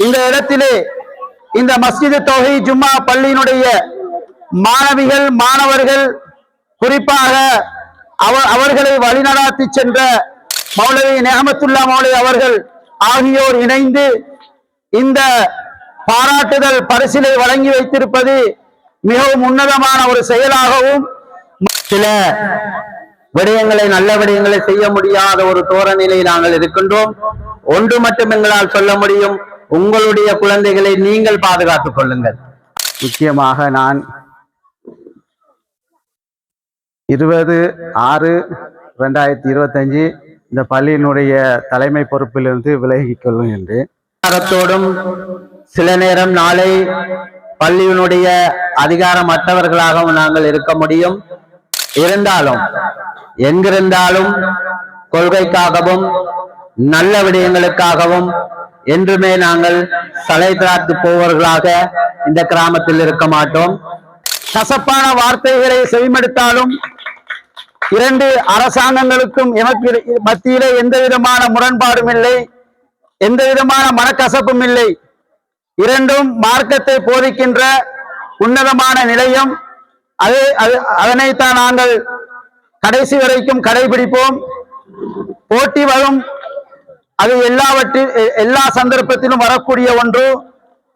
இந்த இடத்திலே இந்த மஸ்ஜித் தௌஹீத் ஜும்மா பள்ளியினுடைய மாணவிகள் மாணவர்கள் குறிப்பாக அவர்களை வழிநடாத்தி சென்ற மௌலவி நிஅமத்துல்லா மௌலவி அவர்கள் ஆகியோர் இணைந்து இந்த பாராட்டுதல் பரிசிலை வழங்கி வைத்திருப்பது மிகவும் உன்னதமான ஒரு செயலாகவும், சில விடயங்களை நல்ல விடயங்களை செய்ய முடியாத ஒரு தோரணிலை நாங்கள் இருக்கின்றோம். ஒன்று மட்டும் எங்களால் சொல்ல முடியும், உங்களுடைய குழந்தைகளை நீங்கள் பாதுகாத்துக் கொள்ளுங்கள். முக்கியமாக நான் 20/6/2025 இந்த பள்ளியினுடைய தலைமை பொறுப்பிலிருந்து விலகிக் கொள்கின்றேன். சில நேரம் நாளை பள்ளியினுடைய அதிகாரமற்றவர்களாகவும் நாங்கள் இருக்க முடியும். இருந்தாலும் எங்கிருந்தாலும் கொள்கைக்காகவும் நல்ல விடயங்களுக்காகவும் என்றுமே நாங்கள் சலைதாத்து போவர்களாக இந்த கிராமத்தில் இருக்க மாட்டோம். கசப்பான வார்த்தைகளை செவிமடுத்தாலும் இரண்டு அரசாங்கங்களுக்கும் எமக்கு மத்தியிலே எந்த விதமான முரண்பாடும் இல்லை, எந்த விதமான மனக்கசப்பும் இல்லை. இரண்டும் மார்க்கத்தை போதிக்கின்ற உன்னதமான நிலையம். அதனைத்தான் நாங்கள் கடைசி வரைக்கும் கடைபிடிப்போம். போட்டி வரும், அது எல்லா சந்தர்ப்பத்திலும் வரக்கூடிய ஒன்று,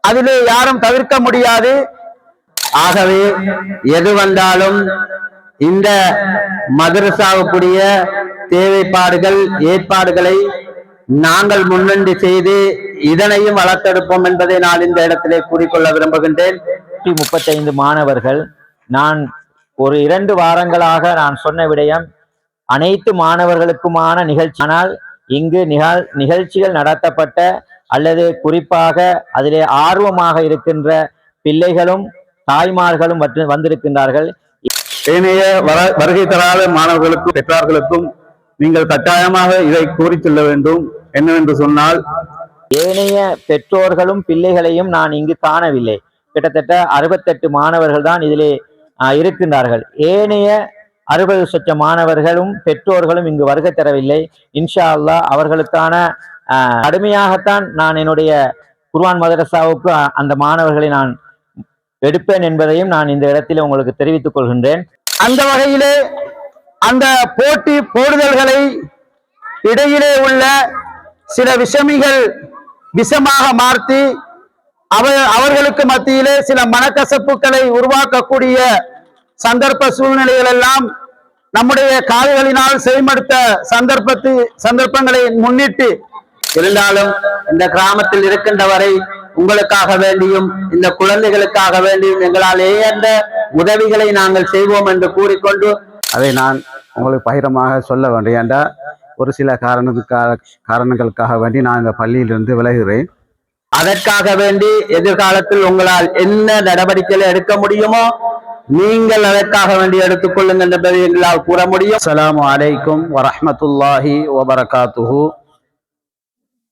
அதிலே யாரும் தவிர்க்க முடியாது. ஆகவே எது வந்தாலும் இந்த மதரசாவுக்குரிய தேவைப்பாடுகள் ஏற்பாடுகளை நாங்கள் முன்னின்று செய்து இதனையும் வளர்த்தெடுப்போம் என்பதை நான் இந்த இடத்திலே கூறிக்கொள்ள விரும்புகின்றேன். 35 மாணவர்கள். நான் ஒரு 2 வாரங்களாக நான் சொன்ன விடயம் அனைத்து மாணவர்களுக்குமான நிகழ்ச்சி. ஆனால் இங்கு நிகழ்ச்சிகள் நடத்தப்பட்ட அல்லது குறிப்பாக அதிலே ஆர்வமாக இருக்கின்ற பிள்ளைகளும் தாய்மார்களும் வந்திருக்கின்றார்கள். ஏனைய வருகை தராத மாணவர்களுக்கும் பெற்றார்களுக்கும் நீங்கள் கட்டாயமாக இதை கூறி செல்ல வேண்டும். என்னவென்று சொன்னால், ஏனைய பெற்றோர்களும் பிள்ளைகளையும் நான் இங்கு காணவில்லை. கிட்டத்தட்ட 68 மாணவர்கள் தான் இதிலே இருக்கின்றார்கள். ஏனைய 60 லட்சம் மாணவர்களும் பெற்றோர்களும் இங்கு வருகை தரவில்லை. இன்ஷா அல்லாஹ் அவர்களுக்கான கடுமையாகத்தான் நான் என்னுடைய குர்ஆன் மதரசாவுக்கு அந்த மாணவர்களை நான் எடுப்பேன் என்பதையும் நான் இந்த இடத்தில் உங்களுக்கு தெரிவித்துக் கொள்கின்றேன். அந்த வகையிலே அந்த போட்டி போடுதல்களை இடையிலே உள்ள சில விஷமிகள் விஷமாக மாற்றி அவர்களுக்கு மத்தியிலே சில மனக்கசப்புகளை உருவாக்கக்கூடிய சந்தர்ப்ப சூழ்நிலைகள் எல்லாம் நம்முடைய காதுகளினால் செய்மடுத்த சந்தர்ப்பங்களை முன்னிட்டு, இருந்தாலும் இந்த கிராமத்தில் இருக்கின்ற வரை உங்களுக்காக வேண்டியும் இந்த குழந்தைகளுக்காக வேண்டியும் எங்களால் ஏந்த உதவிகளை நாங்கள் செய்வோம் என்று கூறிக்கொண்டு அதை நான் உங்களுக்கு பகிரமாக சொல்ல வேண்டும். என்றால் ஒரு சில காரணங்களுக்காக வேண்டி நான் இந்த பள்ளியிலிருந்து விலகுகிறேன். அதற்காக வேண்டி எதிர்காலத்தில் உங்களால் என்ன நடவடிக்கைகளை எடுக்க முடியுமோ நீங்கள் அதற்காக வேண்டி எடுத்துக்கொள்ளுங்கள் என்பதை எங்களால் கூற முடியும். அஸ்ஸலாமு அலைக்கும் வரஹ்மத்துல்லாஹி வபரகாத்துஹு.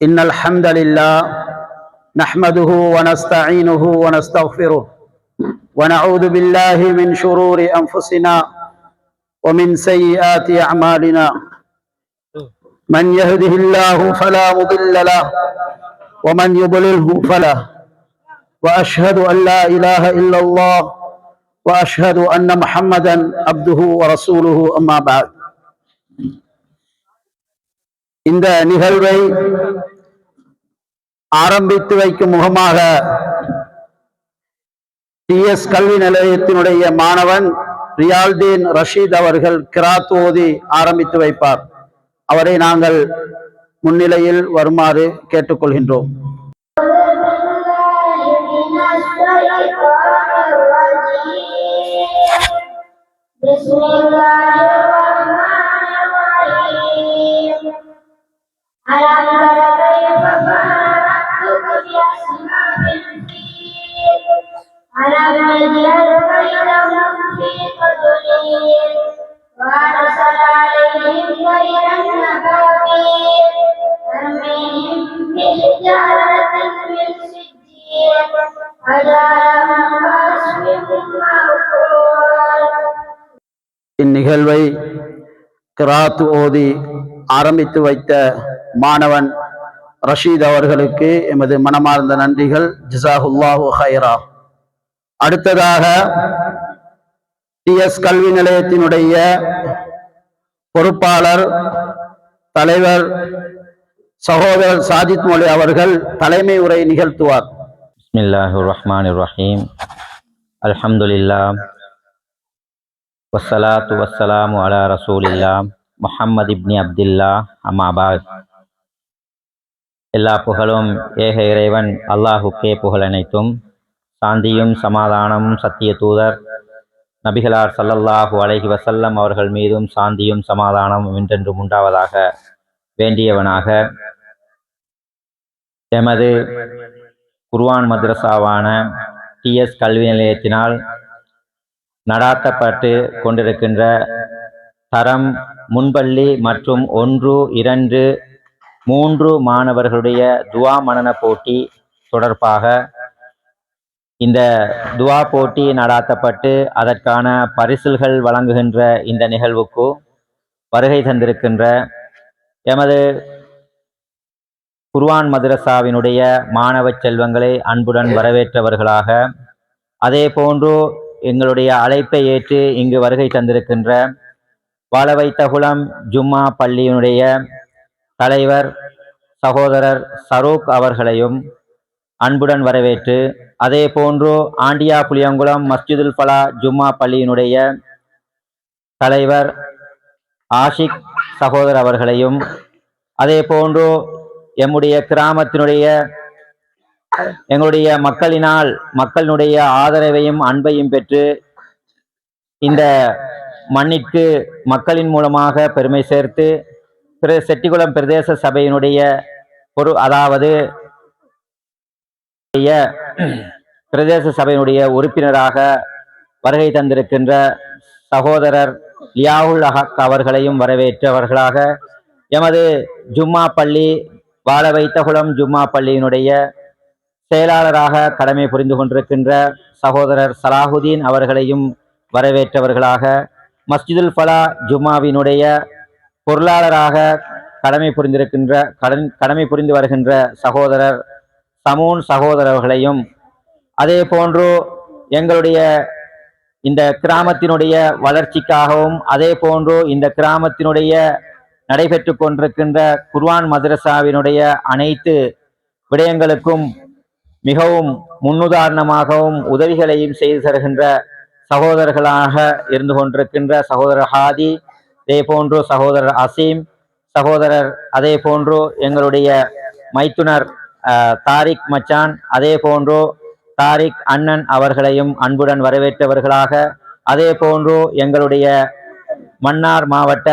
இன்னல் ஹம்தலில்லாஹ் நஹ்மதுஹு வனஸ்தஈனுஹு வனஸ்தக்ஃபிருஹு வனஊது பில்லாஹி மின் ஷுரூரி அன்ஃபுஸினா ومن سيئات أعمالنا من يهده الله فلا مضل له ومن يضلله فلا وأشهد أن لا إله إلا الله وأشهد أن محمدا عبده ورسوله أما بعد. இந்த நிகழ்வை ஆரம்பித்து வைக்கும் முகமாக டிஎஸ் கல்வி நிலையத்தினுடைய மாணவன் ரியால்தீன் ரஷீத் அவர்கள் கிராத் ஓதி ஆரம்பித்து வைப்பார். அவரை நாங்கள் முன்னிலையில் வருமாறு கேட்டுக்கொள்கின்றோம். وأرسل عليهم طيرا أبابيل ترميهم بحجارة من سجيل فجعلهم كعصف مأكول. இந்நிகழ்வை கிராத் ஓதி ஆரம்பித்து வைத்த மாணவன் ரஷீத் அவர்களுக்கு எமது மனமார்ந்த நன்றிகள். ஜஸாஹுல்லாஹு ஹைரா. அடுத்ததாக டிஎஸ் கல்வி நிலையத்தினுடைய பொறுப்பாளர் தலைவர் சகோதரர் சாஜித் மொழி அவர்கள் தலைமை உரை நிகழ்த்துவார். பிஸ்மில்லாஹிர் ரஹ்மானிர் ரஹீம். அல்ஹம்துலில்லாஹ் வஸ்ஸலாத்து வஸ்ஸலாமு அலா ரசூலில்லாஹ் முஹம்மது இப்னி அப்துல்லா. அம்மா பாத். எல்லா புகழும் ஏக இறைவன் அல்லாஹுக்கே புகழ் அனைத்தும். சாந்தியும் சமாதானமும் சத்திய தூதர் நபிகளார் ஸல்லல்லாஹு அலைஹி வஸல்லம் அவர்கள் மீதும் சாந்தியும் சமாதானமும் என்றென்றும் உண்டாவதாக வேண்டியவனாக எமது குர்ஆன் மദ്രസാவான டிஎஸ் கல்வி நிலையத்தினால் நடாத்தப்பட்டு கொண்டிருக்கின்ற தரம் முன்பள்ளி மற்றும் 1, 2, 3 மாணவர்களுடைய துவா மனன போட்டி தொடர்பாக இந்த துவா போட்டி நடாத்தப்பட்டு அதற்கான பரிசில்கள் வழங்குகின்ற இந்த நிகழ்வுக்கு வருகை தந்திருக்கின்ற எமது குர்ஆன் மദ്രസാவினுடைய மாணவ செல்வங்களை அன்புடன் வரவேற்றவர்களாக, அதே போன்று எங்களுடைய அழைப்பை ஏற்று இங்கு வருகை தந்திருக்கின்ற வாழவைத்தகுளம் ஜும்மா பள்ளியினுடைய தலைவர் சகோதரர் சரூக் அவர்களையும் அன்புடன் வரவேற்று, அதே போன்று ஆண்டியா புளியங்குளம் மஸ்ஜிதுல் ஃபலா ஜும்மா பள்ளியினுடைய தலைவர் ஆஷிக் சகோதரர் அவர்களையும், அதே போன்று எம்முடைய கிராமத்தினுடைய எங்களுடைய மக்களினுடைய ஆதரவையும் அன்பையும் பெற்று இந்த மண்ணிற்கு மக்களின் மூலமாக பெருமை சேர்த்து செட்டிகுளம் பிரதேச சபையினுடைய அதாவது பிரதேச சபையினுடைய உறுப்பினராக வருகை தந்திருக்கின்ற சகோதரர் லியாவுல் ஹக் அவர்களையும் வரவேற்றவர்களாக, எமது ஜும்மா பள்ளி வாழவைத்தகுளம் ஜும்மா பள்ளியினுடைய செயலாளராக கடமை புரிந்து கொண்டிருக்கின்ற சகோதரர் சலாஹுதீன் அவர்களையும் வரவேற்றவர்களாக, மஸ்ஜிதுல் ஃபலா ஜும்மாவினுடைய பொருளாளராக கடமை புரிந்து வருகின்ற சகோதரர் சமூன் சகோதரர்களையும், அதே போன்று எங்களுடைய இந்த கிராமத்தினுடைய வளர்ச்சிக்காகவும், அதே போன்று இந்த கிராமத்தினுடைய நடைபெற்று கொண்டிருக்கின்ற குர்ஆன் மദ്രസാவினுடைய அனைத்து விடயங்களுக்கும் மிகவும் முன்னுதாரணமாகவும் உதவிகளையும் செய்து தருகின்ற சகோதரர்களாக இருந்து கொண்டிருக்கின்ற சகோதரர் ஹாதி, அதே போன்று சகோதரர் அசீம் சகோதரர், அதே போன்று எங்களுடைய மைத்துனர் தாரிக் மச்சான், அதே போன்று தாரிக் அண்ணன் அவர்களையும் அன்புடன் வரவேற்றவர்களாக, அதே போன்று எங்களுடைய மன்னார் மாவட்ட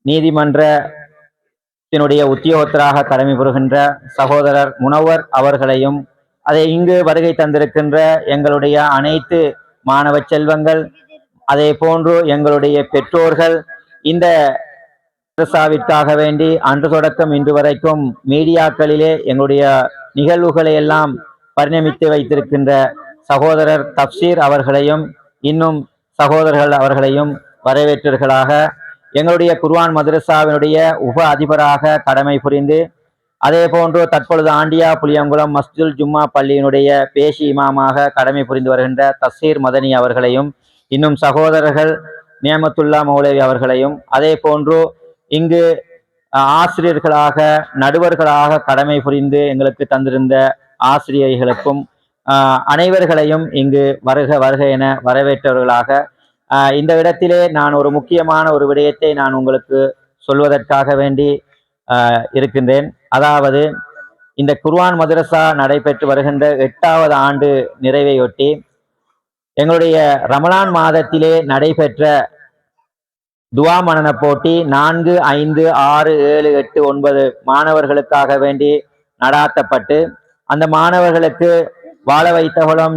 நீதிமன்றத்தினுடைய உத்தியோகத்தராக கடமை புரிகின்ற சகோதரர் முனவர் அவர்களையும், அதை இங்கு வருகை தந்திருக்கின்ற எங்களுடைய அனைத்து மாணவ செல்வங்கள், அதே போன்று எங்களுடைய பெற்றோர்கள், இந்த மദ്രസാவிற்காக வேண்டி அன்று தொடக்கம் இன்று வரைக்கும் மீடியாக்களிலே எங்களுடைய நிகழ்வுகளை எல்லாம் பரிணமித்து வைத்திருக்கின்ற சகோதரர் தப்சீர் அவர்களையும் இன்னும் சகோதரர்கள் அவர்களையும் வரவேற்றவர்களாக, எங்களுடைய குர்ஆன் மദ്രസാவினுடைய உப அதிபராக கடமை புரிந்து, அதே போன்று தற்பொழுது ஆண்டியா புளியங்குளம் மஸ்ஜிதுல் ஜும்மா பள்ளியினுடைய பேஷி இமாமாக கடமை புரிந்து வருகின்ற தஸ்ஸீர் மதனி அவர்களையும், இன்னும் சகோதரர்கள் நியமத்துல்லா மௌலவி அவர்களையும், அதே போன்று இங்கு ஆசிரியர்களாக நடுவர்களாக கடமை புரிந்து எங்களுக்கு தந்திருந்த ஆசிரியர்களுக்கும் அனைவர்களையும் இங்கு வருக என வரவேற்றவர்களாக, இந்த இடத்திலே நான் ஒரு முக்கியமான ஒரு விடயத்தை நான் உங்களுக்கு சொல்வதற்காக வேண்டி இருக்கின்றேன். அதாவது இந்த குர்ஆன் மദ്രസா நடைபெற்று வருகின்ற 8வது ஆண்டு நிறைவையொட்டி எங்களுடைய ரமலான் மாதத்திலே நடைபெற்ற துவா மனன போட்டி 4, 5, 6, 7, 8, 9 மாணவர்களுக்காக வேண்டி நடாத்தப்பட்டு, அந்த மாணவர்களுக்கு வாழவைத்தகுளம்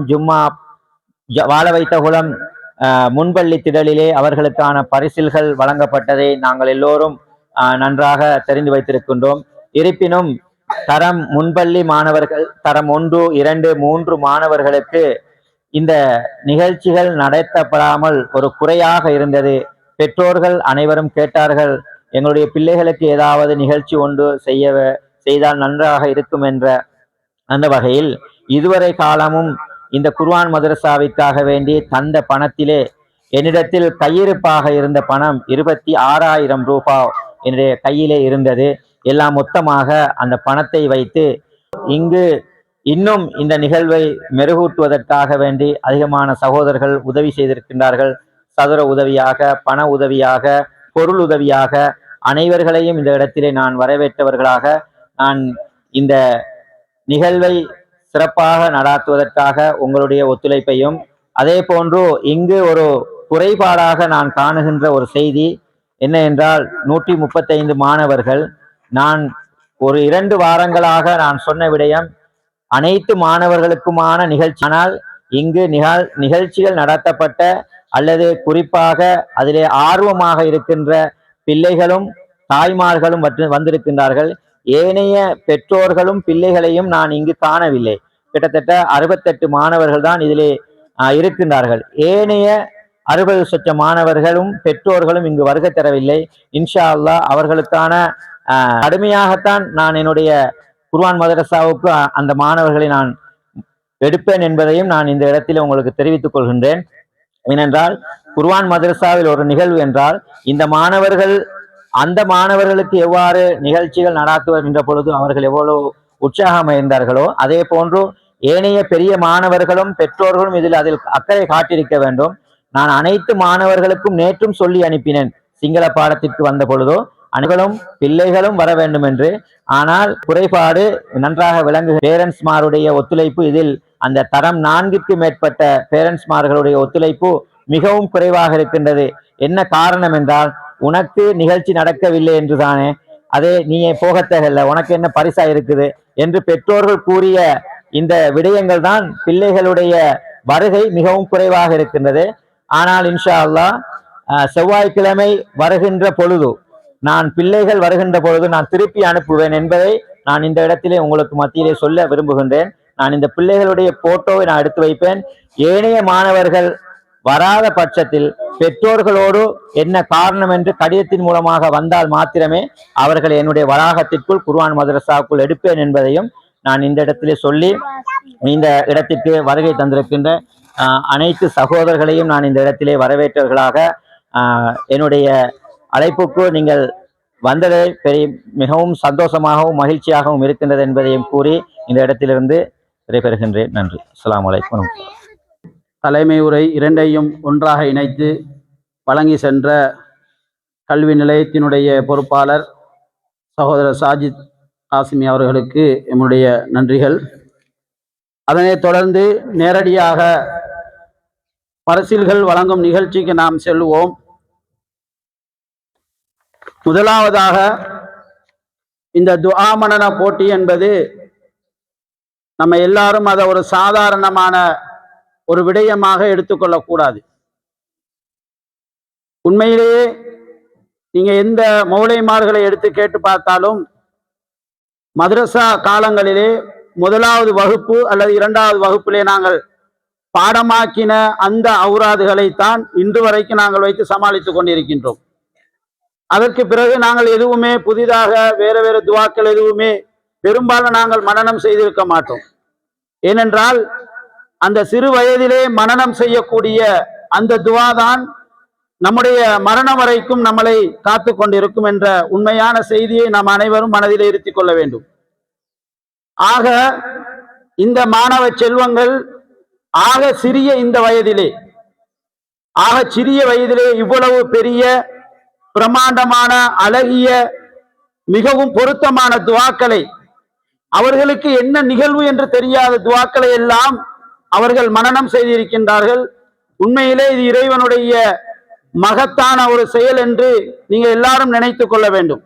முன்பள்ளி திடலிலே அவர்களுக்கான பரிசில்கள் வழங்கப்பட்டதை நாங்கள் எல்லோரும் நன்றாக தெரிந்து வைத்திருக்கின்றோம். இருப்பினும் தரம் முன்பள்ளி மாணவர்கள், தரம் 1, 2, 3 மாணவர்களுக்கு இந்த நிகழ்ச்சிகள் நடத்தப்படாமல் ஒரு குறையாக இருந்தது. பெற்றோர்கள் அனைவரும் கேட்டார்கள், எங்களுடைய பிள்ளைகளுக்கு ஏதாவது நிகழ்ச்சி ஒன்று செய்தால் நன்றாக இருக்கும் என்ற அந்த வகையில் இதுவரை காலமும் இந்த குர்ஆன் மதரசாவிற்காக வேண்டி தந்த பணத்திலே என்னிடத்தில் கையிருப்பாக இருந்த பணம் 26,000 ரூபாய் என்னுடைய கையிலே இருந்தது. எல்லாம் மொத்தமாக அந்த பணத்தை வைத்து இங்கு இன்னும் இந்த நிகழ்வை மெருகூட்டுவதற்காக வேண்டி அதிகமான சகோதரர்கள் உதவி செய்திருக்கின்றார்கள். சதுர உதவியாக, பண உதவியாக, பொருள் உதவியாக அனைவர்களையும் இந்த இடத்திலே நான் வரவேற்றவர்களாக நான் இந்த நிகழ்வை சிறப்பாக நடாத்துவதற்காக உங்களுடைய ஒத்துழைப்பையும், அதே போன்று இங்கு ஒரு குறைபாடாக நான் காணுகின்ற ஒரு செய்தி என்ன என்றால் 135 மாணவர்கள். நான் ஒரு 2 வாரங்களாக நான் சொன்ன விடயம் அனைத்து மாணவர்களுக்குமான நிகழ்ச்சி. ஆனால் இங்கு நிகழ்ச்சிகள் நடத்தப்பட்ட அல்லது குறிப்பாக அதிலே ஆர்வமாக இருக்கின்ற பிள்ளைகளும் தாய்மார்களும் வந்திருக்கின்றார்கள். ஏனைய பெற்றோர்களும் பிள்ளைகளையும் நான் இங்கு காணவில்லை. கிட்டத்தட்ட 68 மாணவர்கள் தான் இதிலே இருக்கின்றார்கள். ஏனைய 60 சொச்ச மாணவர்களும் பெற்றோர்களும் இங்கு வருகை தரவில்லை. இன்ஷா அல்லாஹ் அவர்களுக்கான கடுமையாகத்தான் நான் என்னுடைய குர்ஆன் மதரசாவுக்கு அந்த மாணவர்களை நான் எடுப்பேன் என்பதையும் நான் இந்த இடத்தில் உங்களுக்கு தெரிவித்துக் கொள்கின்றேன். ஏனென்றால் குர்ஆன் மதரசாவில் ஒரு நிகழ்வு என்றால் இந்த மாணவர்கள் அந்த மாணவர்களுக்கு எவ்வாறு நிகழ்ச்சிகள் நடாத்துகின்ற பொழுது அவர்கள் எவ்வளவு உற்சாகம் இருந்தார்களோ அதே போன்று ஏனைய பெரிய மாணவர்களும் பெற்றோர்களும் அதில் அக்கறை காட்டியிருக்க வேண்டும். நான் அனைத்து மாணவர்களுக்கும் நேற்றும் சொல்லி அனுப்பினேன். சிங்கள பாடத்திற்கு வந்த பொழுதோ அனைவரும் பிள்ளைகளும் வர வேண்டும் என்று. ஆனால் குறைபாடு நன்றாக விளங்கு பேரண்ட்ஸ்மாருடைய ஒத்துழைப்பு, இதில் அந்த தரம் 4க்கு மேற்பட்ட பேரண்ட்ஸ்மார்களுடைய ஒத்துழைப்பு மிகவும் குறைவாக இருக்கின்றது. என்ன காரணம் என்றால், உனக்கு நிகழ்ச்சி நடக்கவில்லை என்று தானே, அதே நீ போகத்தகல்ல, உனக்கு என்ன பரிசா இருக்குது என்று பெற்றோர்கள் கூறிய இந்த விடயங்கள் தான் பிள்ளைகளுடைய வருகை மிகவும் குறைவாக இருக்கின்றது. ஆனால் இன்ஷா அல்லாஹ் செவ்வாய்க்கிழமை வருகின்ற பொழுது நான் பிள்ளைகள் வருகின்ற பொழுது நான் திருப்பி அனுப்புவேன் என்பதை நான் இந்த இடத்திலே உங்களுக்கு மத்தியிலே சொல்ல விரும்புகின்றேன். நான் இந்த பிள்ளைகளுடைய போட்டோவை நான் எடுத்து வைப்பேன். ஏனைய மாணவர்கள் வராத பட்சத்தில் பெற்றோர்களோடு என்ன காரணம் என்று கடிதத்தின் மூலமாக வந்தால் மாத்திரமே அவர்கள் என்னுடைய வளாகத்திற்குள் குர்ஆன் மதரசாவுக்குள் எடுப்பேன் என்பதையும் நான் இந்த இடத்திலே சொல்லி, இந்த இடத்திற்கு வருகை தந்திருக்கின்ற அனைத்து சகோதரர்களையும் நான் இந்த இடத்திலே வரவேற்றவர்களாக என்னுடைய அழைப்புக்கு நீங்கள் வந்ததை மிகவும் சந்தோஷமாகவும் மகிழ்ச்சியாகவும் இருக்கின்றது என்பதையும் கூறி இந்த இடத்திலிருந்து விடைபெறுகின்றேன். நன்றி. அஸ்ஸலாமு அலைக்கும். தலைமை உரை இரண்டையும் ஒன்றாக இணைத்து வழங்கி சென்ற கல்வி நிலையத்தினுடைய பொறுப்பாளர் சகோதரர் சாஜித் காசிமி அவர்களுக்கு என்னுடைய நன்றிகள். அதனைத் தொடர்ந்து நேரடியாக பரிசில்கள் வழங்கும் நிகழ்ச்சிக்கு நாம் செல்வோம். முதலாவதாக இந்த துஆ மனன போட்டி என்பது நம்ம எல்லாரும் அதை ஒரு சாதாரணமான ஒரு விடயமாக எடுத்துக்கொள்ளக்கூடாது. உண்மையிலேயே நீங்க எந்த மௌலைமார்களை எடுத்து கேட்டு பார்த்தாலும் மதரசா காலங்களிலே 1வது வகுப்பு அல்லது 2வது வகுப்பிலே நாங்கள் பாடமாக்கின அந்த அவுராதுகளைத்தான் இன்று வரைக்கும் நாங்கள் வைத்து சமாளித்துக் கொண்டிருக்கின்றோம். அதற்கு பிறகு நாங்கள் எதுவுமே புதிதாக வேறு வேறு துவாக்கள் எதுவுமே பெரும்பாலும் நாங்கள் மனனம் செய்திருக்க மாட்டோம். ஏனென்றால் அந்த சிறு வயதிலே மனனம் செய்யக்கூடிய அந்த துவா தான் நம்முடைய மரணம் வரைக்கும் நம்மளை காத்து கொண்டிருக்கும் என்ற உண்மையான செய்தியை நாம் அனைவரும் மனதிலே இருத்திக் கொள்ள வேண்டும். ஆக இந்த மாணவ செல்வங்கள் ஆக சிறிய இந்த வயதிலே சிறிய வயதிலே இவ்வளவு பெரிய பிரமாண்டமான அழகிய மிகவும் பொருத்தமான துவாக்களை, அவர்களுக்கு என்ன நிகழ்வு என்று தெரியாத துவாக்களை எல்லாம் அவர்கள் மனனம் செய்திருக்கின்றார்கள். உண்மையிலே இது இறைவனுடைய மகத்தான ஒரு செயல் என்று நீங்க எல்லாரும் நினைத்து கொள்ள வேண்டும்.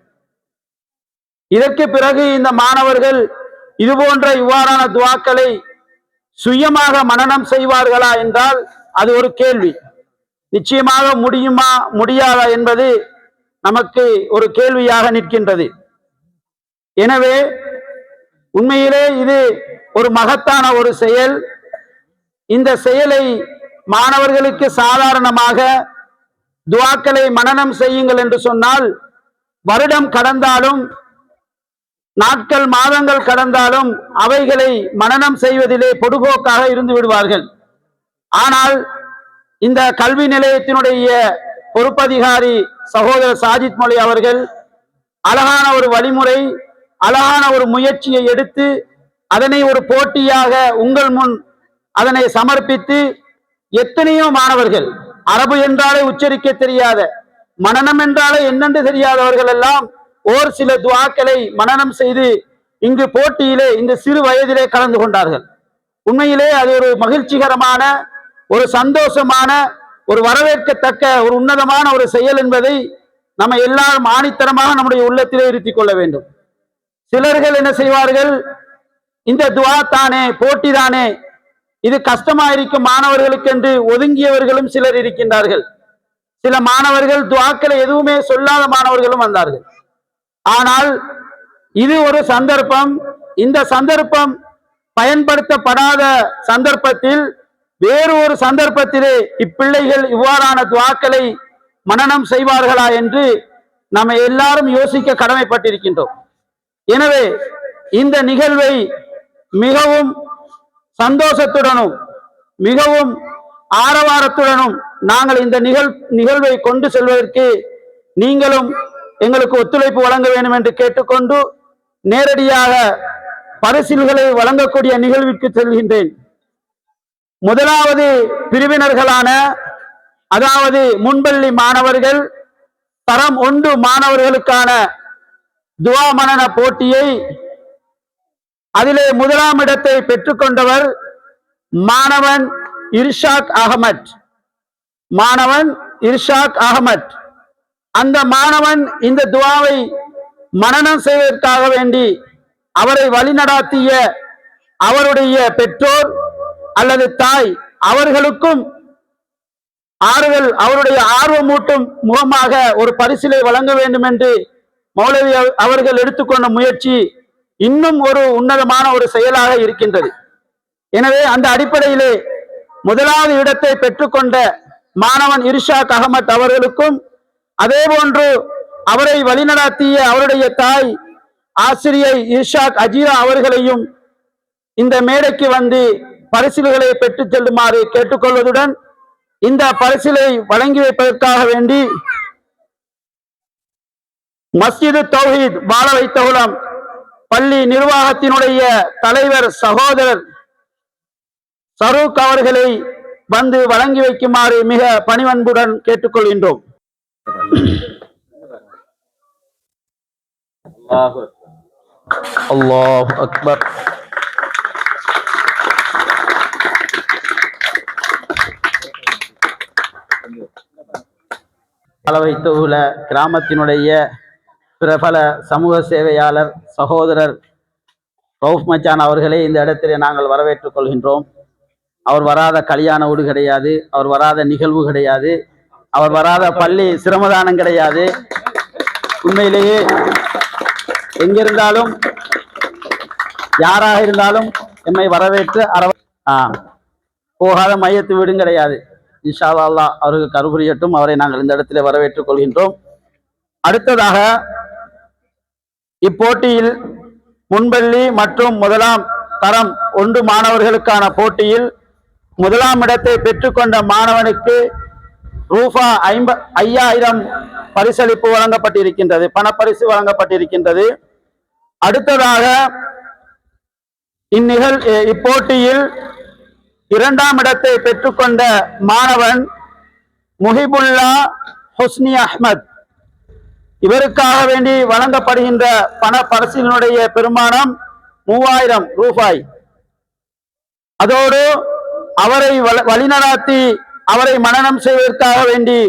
இதற்கு பிறகு இந்த மாணவர்கள் இது போன்ற இவ்வாறான துவாக்களை சுயமாக மனனம் செய்வார்களா என்றால் அது ஒரு கேள்வி. நிச்சயமாக முடியுமா முடியாதா என்பது நமக்கு ஒரு கேள்வியாக நிற்கின்றது. எனவே உண்மையிலே இது ஒரு மகத்தான ஒரு செயல். இந்த செயலை மாணவர்களுக்கு சாதாரணமாக துஆக்களை மனனம் செய்யுங்கள் என்று சொன்னால் வருடம் கடந்தாலும் நாட்கள் மாதங்கள் கடந்தாலும் அவைகளை மனனம் செய்வதிலே பொடுபோக்காக இருந்து விடுவார்கள். ஆனால் இந்த கல்வி நிலையத்தினுடைய பொறுப்பதிகாரி சகோதரர் சாஜித் மொழி அவர்கள் அழகான ஒரு வழிமுறை, அழகான ஒரு முயற்சியை எடுத்து அதனை ஒரு போட்டியாக உங்கள் முன் அதனை சமர்ப்பித்து எத்தனையோ மாணவர்கள், அரபு என்றாலே உச்சரிக்க தெரியாத, மனனம் என்றாலே என்னென்று தெரியாதவர்கள் எல்லாம் ஓர் சில துஆக்களை மனனம் செய்து இங்கு போட்டியிலே இந்த சிறு வயதிலே கலந்து கொண்டார்கள். உண்மையிலே அது ஒரு மகிழ்ச்சிகரமான, ஒரு சந்தோஷமான, ஒரு வரவேற்கத்தக்க ஒரு உன்னதமான ஒரு செயல் என்பதை நம்ம எல்லாரும் ஆணித்தரமாக நம்முடைய உள்ளத்திலே இருத்திக் கொள்ள வேண்டும். சிலர்கள் என்ன செய்வார்கள், இந்த துஆ தானே, போட்டி தானே, இது கஷ்டமா இருக்கும் மாணவர்களுக்கு என்று ஒதுங்கியவர்களும் சிலர் இருக்கின்றார்கள். சில மாணவர்கள் துஆக்களை எதுவுமே சொல்லாத மாணவர்களும் வந்தார்கள். ஆனால் இது ஒரு சந்தர்ப்பம். இந்த சந்தர்ப்பம் பயன்படுத்தப்படாத சந்தர்ப்பத்தில் வேறு ஒரு சந்தர்ப்பத்திலே இப்பிள்ளைகள் இவ்வாறான துஆக்களை மனனம் செய்வார்களா என்று நம்ம எல்லாரும் யோசிக்க கடமைப்பட்டிருக்கின்றோம். எனவே இந்த நிகழ்வை மிகவும் சந்தோஷத்துடனும் மிகவும் ஆரவாரத்துடனும் நாங்கள் இந்த நிகழ்வை கொண்டு செல்வதற்கு நீங்களும் எங்களுக்கு ஒத்துழைப்பு வழங்க வேண்டும் என்று கேட்டுக்கொண்டு நேரடியாக பரிசில்களை வழங்கக்கூடிய நிகழ்விற்கு செல்கின்றேன். முதலாவது பிரிவினர்களான, அதாவது முன்பள்ளி மாணவர்கள் தரம் 1 மாணவர்களுக்கான துஆ மனன போட்டியை அதிலே முதலாம் இடத்தை பெற்றுக்கொண்டவர் மாணவன் இர்ஷாக் அகமட். அந்த மாணவன் இந்த துஆவை மனனம் செய்வதற்காக வேண்டி அவரை வழிநடாத்திய அவருடைய பெற்றோர் அல்லது தாய் அவர்களுக்கும் ஆறுதல், அவருடைய ஆர்வமூட்டும் முகமாக ஒரு பரிசிலை வழங்க வேண்டும் என்று மௌலவி அவர்கள் எடுத்துக்கொண்ட முயற்சி இன்னும் ஒரு உன்னதமான ஒரு செயலாக இருக்கின்றது. எனவே அந்த அடிப்படையிலே முதலாவது இடத்தை பெற்றுக்கொண்ட மாணவன் இர்ஷாக் அகமட் அவர்களுக்கும், அதே போன்று அவரை வழிநடாத்திய அவருடைய தாய் ஆசிரியை இர்ஷாக் அஜீரா அவர்களையும் இந்த மேடைக்கு வந்து பரிசில்களை பெற்றுச் செல்லுமாறு கேட்டுக்கொள்வதுடன், இந்த பரிசிலை வழங்கி வைப்பதற்காக வேண்டி மஸ்ஜிது தௌஹீத் வாழ வைத்தகுளம் பள்ளி நிர்வாகத்தினுடைய தலைவர் சகோதரர் சரூக் அவர்களை வந்து வழங்கி வைக்குமாறு மிக பணிவன்புடன் கேட்டுக்கொள்கின்றோம். அல்லாஹு அக்பர். வைத்துள்ள கிராமத்தினுடைய பிரபல சமூக சேவையாளர் சகோதரர் ரவுஃப் மச்சான் அவர்களை இந்த இடத்திலே நாங்கள் வரவேற்றுக் கொள்கின்றோம். அவர் வராத கல்யாண வீடு கிடையாது, அவர் வராத நிகழ்வு கிடையாது, அவர் வராத பள்ளி சிரமதானம் கிடையாது. உண்மையிலேயே எங்கிருந்தாலும் யாராக இருந்தாலும் எம்மை வரவேற்று போகாத மையத்து வீடும் கிடையாது. இன்ஷா அல்லாஹ் அவருக்கு கருபுரியட்டும். அவரை நாங்கள் இந்த இடத்திலே வரவேற்றுக் கொள்கின்றோம். அடுத்ததாக இப்போட்டியில் முன்பள்ளி மற்றும் முதலாம் தரம் 1 மாணவர்களுக்கான போட்டியில் முதலாம் இடத்தை பெற்றுக்கொண்ட மாணவனுக்கு ரூபா 5000 பரிசளிப்பு வழங்கப்பட்டிருக்கின்றது, பணப்பரிசு வழங்கப்பட்டிருக்கின்றது. அடுத்ததாக இப்போட்டியில் 2ஆம் இடத்தை பெற்றுக்கொண்ட மாணவன் முஹிபுல்லா ஹுஸ்னி அஹ்மத். இவருக்காக வேண்டி வழங்கப்படுகின்ற பண பரிசினுடைய பெருமானம் 3000 ரூபாய். அதோடு அவரை வழிநடாத்தி அவரை மனனம் செய்வதற்காக வேண்டி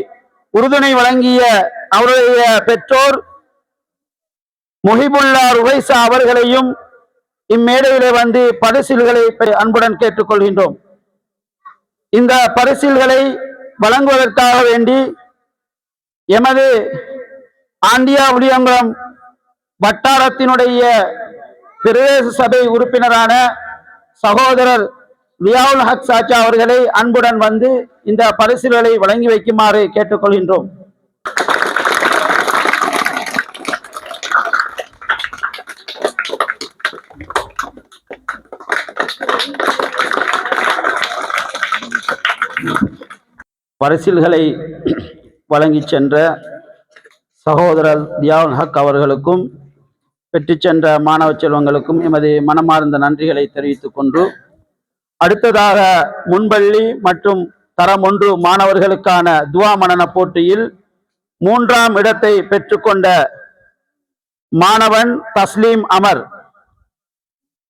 உறுதுணை வழங்கிய அவருடைய பெற்றோர் முஹிபுல்லா ருவைசா அவர்களையும் இம்மேடையிலே வந்து பரிசில்களை அன்புடன் கேட்டுக்கொள்கின்றோம். இந்த பரிசில்களை வழங்குவதற்காக வேண்டி எமது ஆண்டியா உளியங்குளம் வட்டாரத்தினுடைய பிரதேச சபை உறுப்பினரான சகோதரர் லியாவுல் ஹக் சாச்சா அவர்களை அன்புடன் வந்து இந்த பரிசில்களை வழங்கி வைக்குமாறு கேட்டுக்கொள்கின்றோம். பரிசில்களை வழங்கிச் சென்ற சகோதரர் தியாவுல் ஹக் அவர்களுக்கும் பெற்றுச் சென்ற மாணவ செல்வங்களுக்கும் எமது மனமார்ந்த நன்றிகளை தெரிவித்துக் கொண்டு, அடுத்ததாக முன்பள்ளி மற்றும் தரம் 1 மாணவர்களுக்கான துவா மனன போட்டியில் 3ஆம் இடத்தை பெற்றுக்கொண்ட மாணவன் தஸ்லீம் அமர்,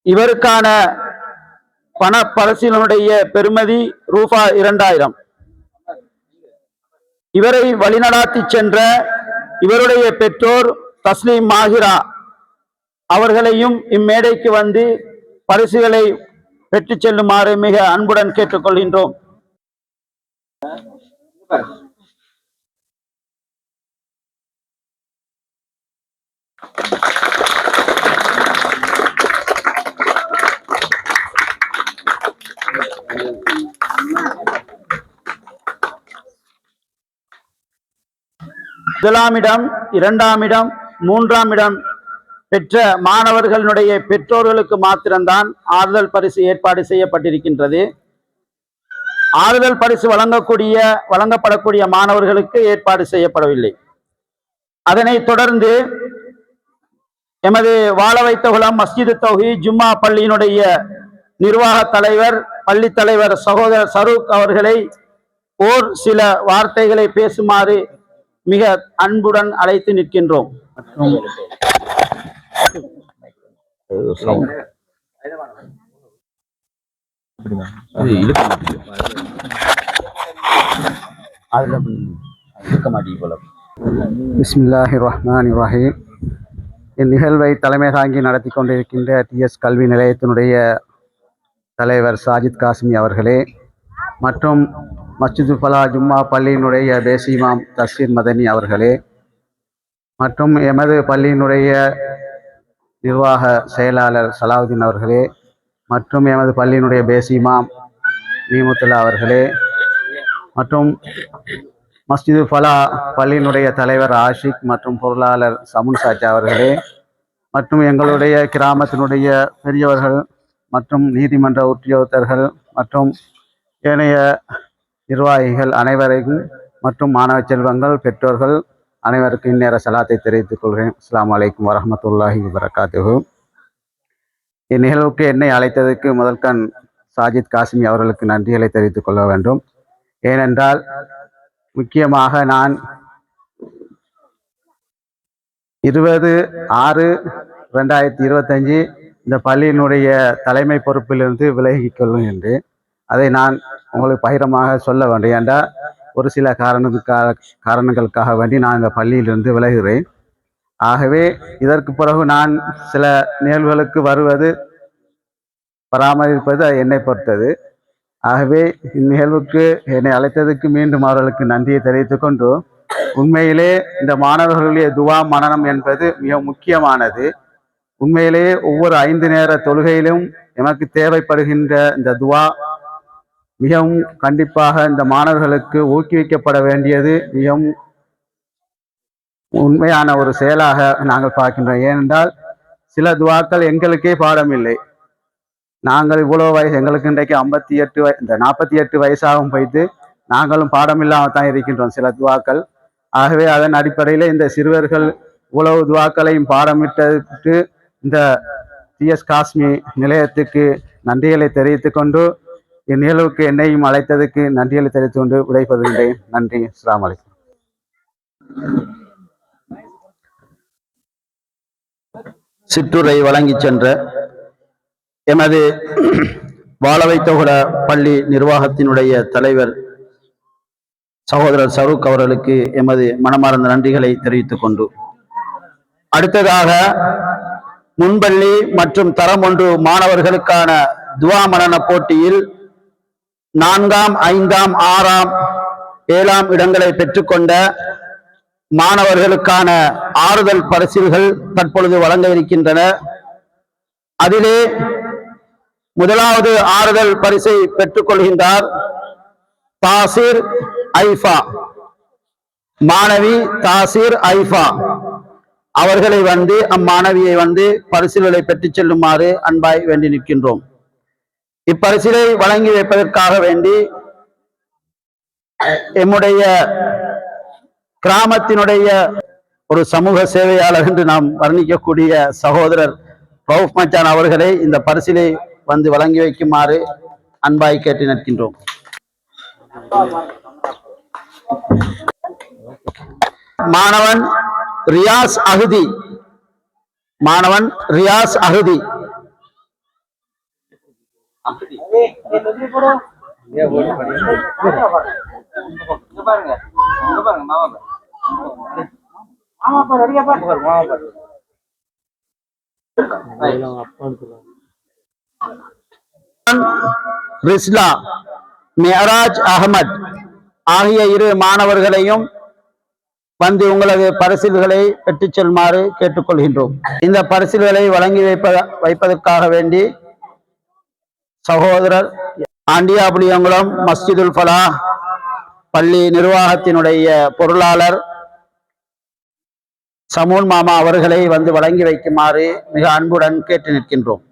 இவருக்கான பண பரிசிலுடைய பெறுமதி ரூபா 2000. இவரை வழிநடாத்தி சென்ற இவருடைய பெற்றோர் தஸ்லீம் மாஹிரா அவர்களையும் இம்மேடைக்கு வந்து பரிசுகளை பெற்றுச் செல்லுமாறு மிக அன்புடன் கேட்டுக்கொள்கின்றோம். முதலாம் இடம், 2ஆம் இடம், 3ஆம் இடம் பெற்ற மாணவர்களுடைய பெற்றோர்களுக்கு மாத்திரம்தான் ஆறுதல் பரிசு ஏற்பாடு செய்யப்பட்டிருக்கின்றது. ஆறுதல் பரிசு வழங்கப்படக்கூடிய மாணவர்களுக்கு ஏற்பாடு செய்யப்படவில்லை. அதனைத் தொடர்ந்து எமது வாழ வைத்த குலம் மஸ்ஜிது தௌஹீத் ஜும்மா பள்ளியினுடைய நிர்வாக தலைவர், பள்ளி தலைவர் சகோதரர் சரூக் அவர்களை ஓர் சில வார்த்தைகளை பேசுமாறு மிக அன்புடன் அழைத்து நிற்கின்றோம். பிஸ்மில்லாஹிர் ரஹ்மானிர் ரஹீம். இந்நிகழ்வை தலைமை தாங்கி நடத்தி கொண்டிருக்கின்ற TS கல்வி நிலையத்தினுடைய தலைவர் சாஜித் காஸ்மி அவர்களே, மற்றும் மஸ்ஜிது ஃபலா ஜும்மா பள்ளியினுடைய பேசிமாம் தஸ்வீர் மதனி அவர்களே, மற்றும் எமது பள்ளியினுடைய நிர்வாக செயலாளர் சலாவுதீன் அவர்களே, மற்றும் எமது பள்ளியினுடைய பேசிமாம் நீமுத்துல்லா அவர்களே, மற்றும் மஸ்ஜிது ஃபலா பள்ளியினுடைய தலைவர் ஆஷிக் மற்றும் பொருளாளர் சமுன் சாச்சா அவர்களே, மற்றும் எங்களுடைய கிராமத்தினுடைய பெரியவர்கள் மற்றும் நீதிமன்ற உத்தியோகத்தர்கள் மற்றும் ஏனைய நிர்வாகிகள் அனைவரையும் மற்றும் மாணவ செல்வங்கள் பெற்றோர்கள் அனைவருக்கும் இந்நேர சலாத்தை தெரிவித்துக் கொள்கிறேன். அஸ்ஸலாமு அலைக்கும் வரஹ்மத்துல்லாஹி வபரகாத்துஹு. இந்நிகழ்வுக்கு என்னை அழைத்ததற்கு முதல்கண் சாஜித் காஸ்மி அவர்களுக்கு நன்றிகளை தெரிவித்துக் கொள்ள வேண்டும். ஏனென்றால் முக்கியமாக நான் 20/6/2025 இந்த பள்ளியினுடைய தலைமை பொறுப்பிலிருந்து விலகிக் கொள்கின்றேன். அதை நான் உங்களுக்கு பகிரமாக சொல்ல வேண்டும். என்றால் ஒரு சில காரணங்களுக்காக வேண்டி நான் இந்த பள்ளியிலிருந்து விலகுகிறேன். ஆகவே இதற்கு பிறகு நான் சில நிகழ்வுகளுக்கு வருவது பராமரிப்பது என்னை பொறுத்தது. ஆகவே இந்நிகழ்வுக்கு என்னை அழைத்ததுக்கு மீண்டும் அவர்களுக்கு நன்றியை தெரிவித்துக் கொண்டு, உண்மையிலே இந்த மாணவர்களுடைய துவா மனனம் என்பது மிக முக்கியமானது. உண்மையிலே ஒவ்வொரு 5 நேர தொழுகையிலும் எமக்கு தேவைப்படுகின்ற இந்த துவா மிகவும் கண்டிப்பாக இந்த மாணவர்களுக்கு ஊக்குவிக்கப்பட வேண்டியது மிகவும் உண்மையான ஒரு செயலாக நாங்கள் பார்க்கின்றோம். ஏனென்றால் சில துவாக்கள் எங்களுக்கே பாடம் இல்லை. நாங்கள் இவ்வளோ வயசு, எங்களுக்கு இன்றைக்கு 48 வயசாகவும் போயிட்டு நாங்களும் பாடம் இல்லாமல் தான் இருக்கின்றோம் சில துவாக்கள். ஆகவே அதன் அடிப்படையில் இந்த சிறுவர்கள் இவ்வளவு துவாக்களையும் பாடமிட்டு இந்த TS காஸ்மி நிலையத்துக்கு நன்றிகளை தெரிவித்துக் கொண்டு, இந்நிகழ்வுக்கு என்னையும் அழைத்ததுக்கு நன்றிகளை தெரிவித்துக் கொண்டு விடைபெறுகின்றேன். நன்றி. அஸ்ஸலாமு அலைக்கும். சிற்றுரை வழங்கி சென்ற எமது வாழ வைத்த பள்ளி நிர்வாகத்தினுடைய தலைவர் சகோதரர் சரூக் அவர்களுக்கு எமது மனமார்ந்த நன்றிகளை தெரிவித்துக் கொண்டு, அடுத்ததாக முன்பள்ளி மற்றும் தரம் 1 மாணவர்களுக்கான துவா மனன போட்டியில் 4ஆம் 5ஆம் 6ஆம் 7ஆம் இடங்களை பெற்றுக்கொண்ட மாணவர்களுக்கான ஆறுதல் பரிசில்கள் தற்பொழுது வழங்க இருக்கின்றன. அதிலே முதலாவது ஆறுதல் பரிசை பெற்றுக் கொள்கின்றார் தாசிர் ஐஃபா, மாணவி தாசிர் ஐஃபா அவர்களை அம்மாணவியை பரிசுகளை பெற்றுச் செல்லுமாறு அன்பாய் வேண்டி நிற்கின்றோம். இப்பரிசிலை வழங்கி வைப்பதற்காக வேண்டி எம்முடைய கிராமத்தினுடைய ஒரு சமூக சேவையாளர் என்று நாம் வர்ணிக்கக்கூடிய சகோதரர் ரவுப் மச்சான் அவர்களை இந்த பரிசிலை வந்து வழங்கி வைக்குமாறு அன்பாய் கேட்டு நிற்கின்றோம். மாணவன் ரியாஸ் அகுதி, மாணவன் ரியாஸ் அகுதி. ரிஸ்லா மியராஜ் அகமது ஆகிய இரு மாணவர்களையும் வந்து உங்களது பரிசில்களை பெற்றுச் செல்லுமாறு கேட்டுக்கொள்கின்றோம். இந்த பரிசில்களை வழங்கி வைப்பதற்காக வேண்டி சகோதரர் ஆண்டியாபுளியங்குளம் மஸ்ஜிதுல் ஃபலா பள்ளி நிர்வாகத்தினுடைய பொருளாளர் சமூன் மாமா அவர்களை வந்து வழங்கி வைக்குமாறு மிக அன்புடன் கேட்டு நிற்கின்றோம்.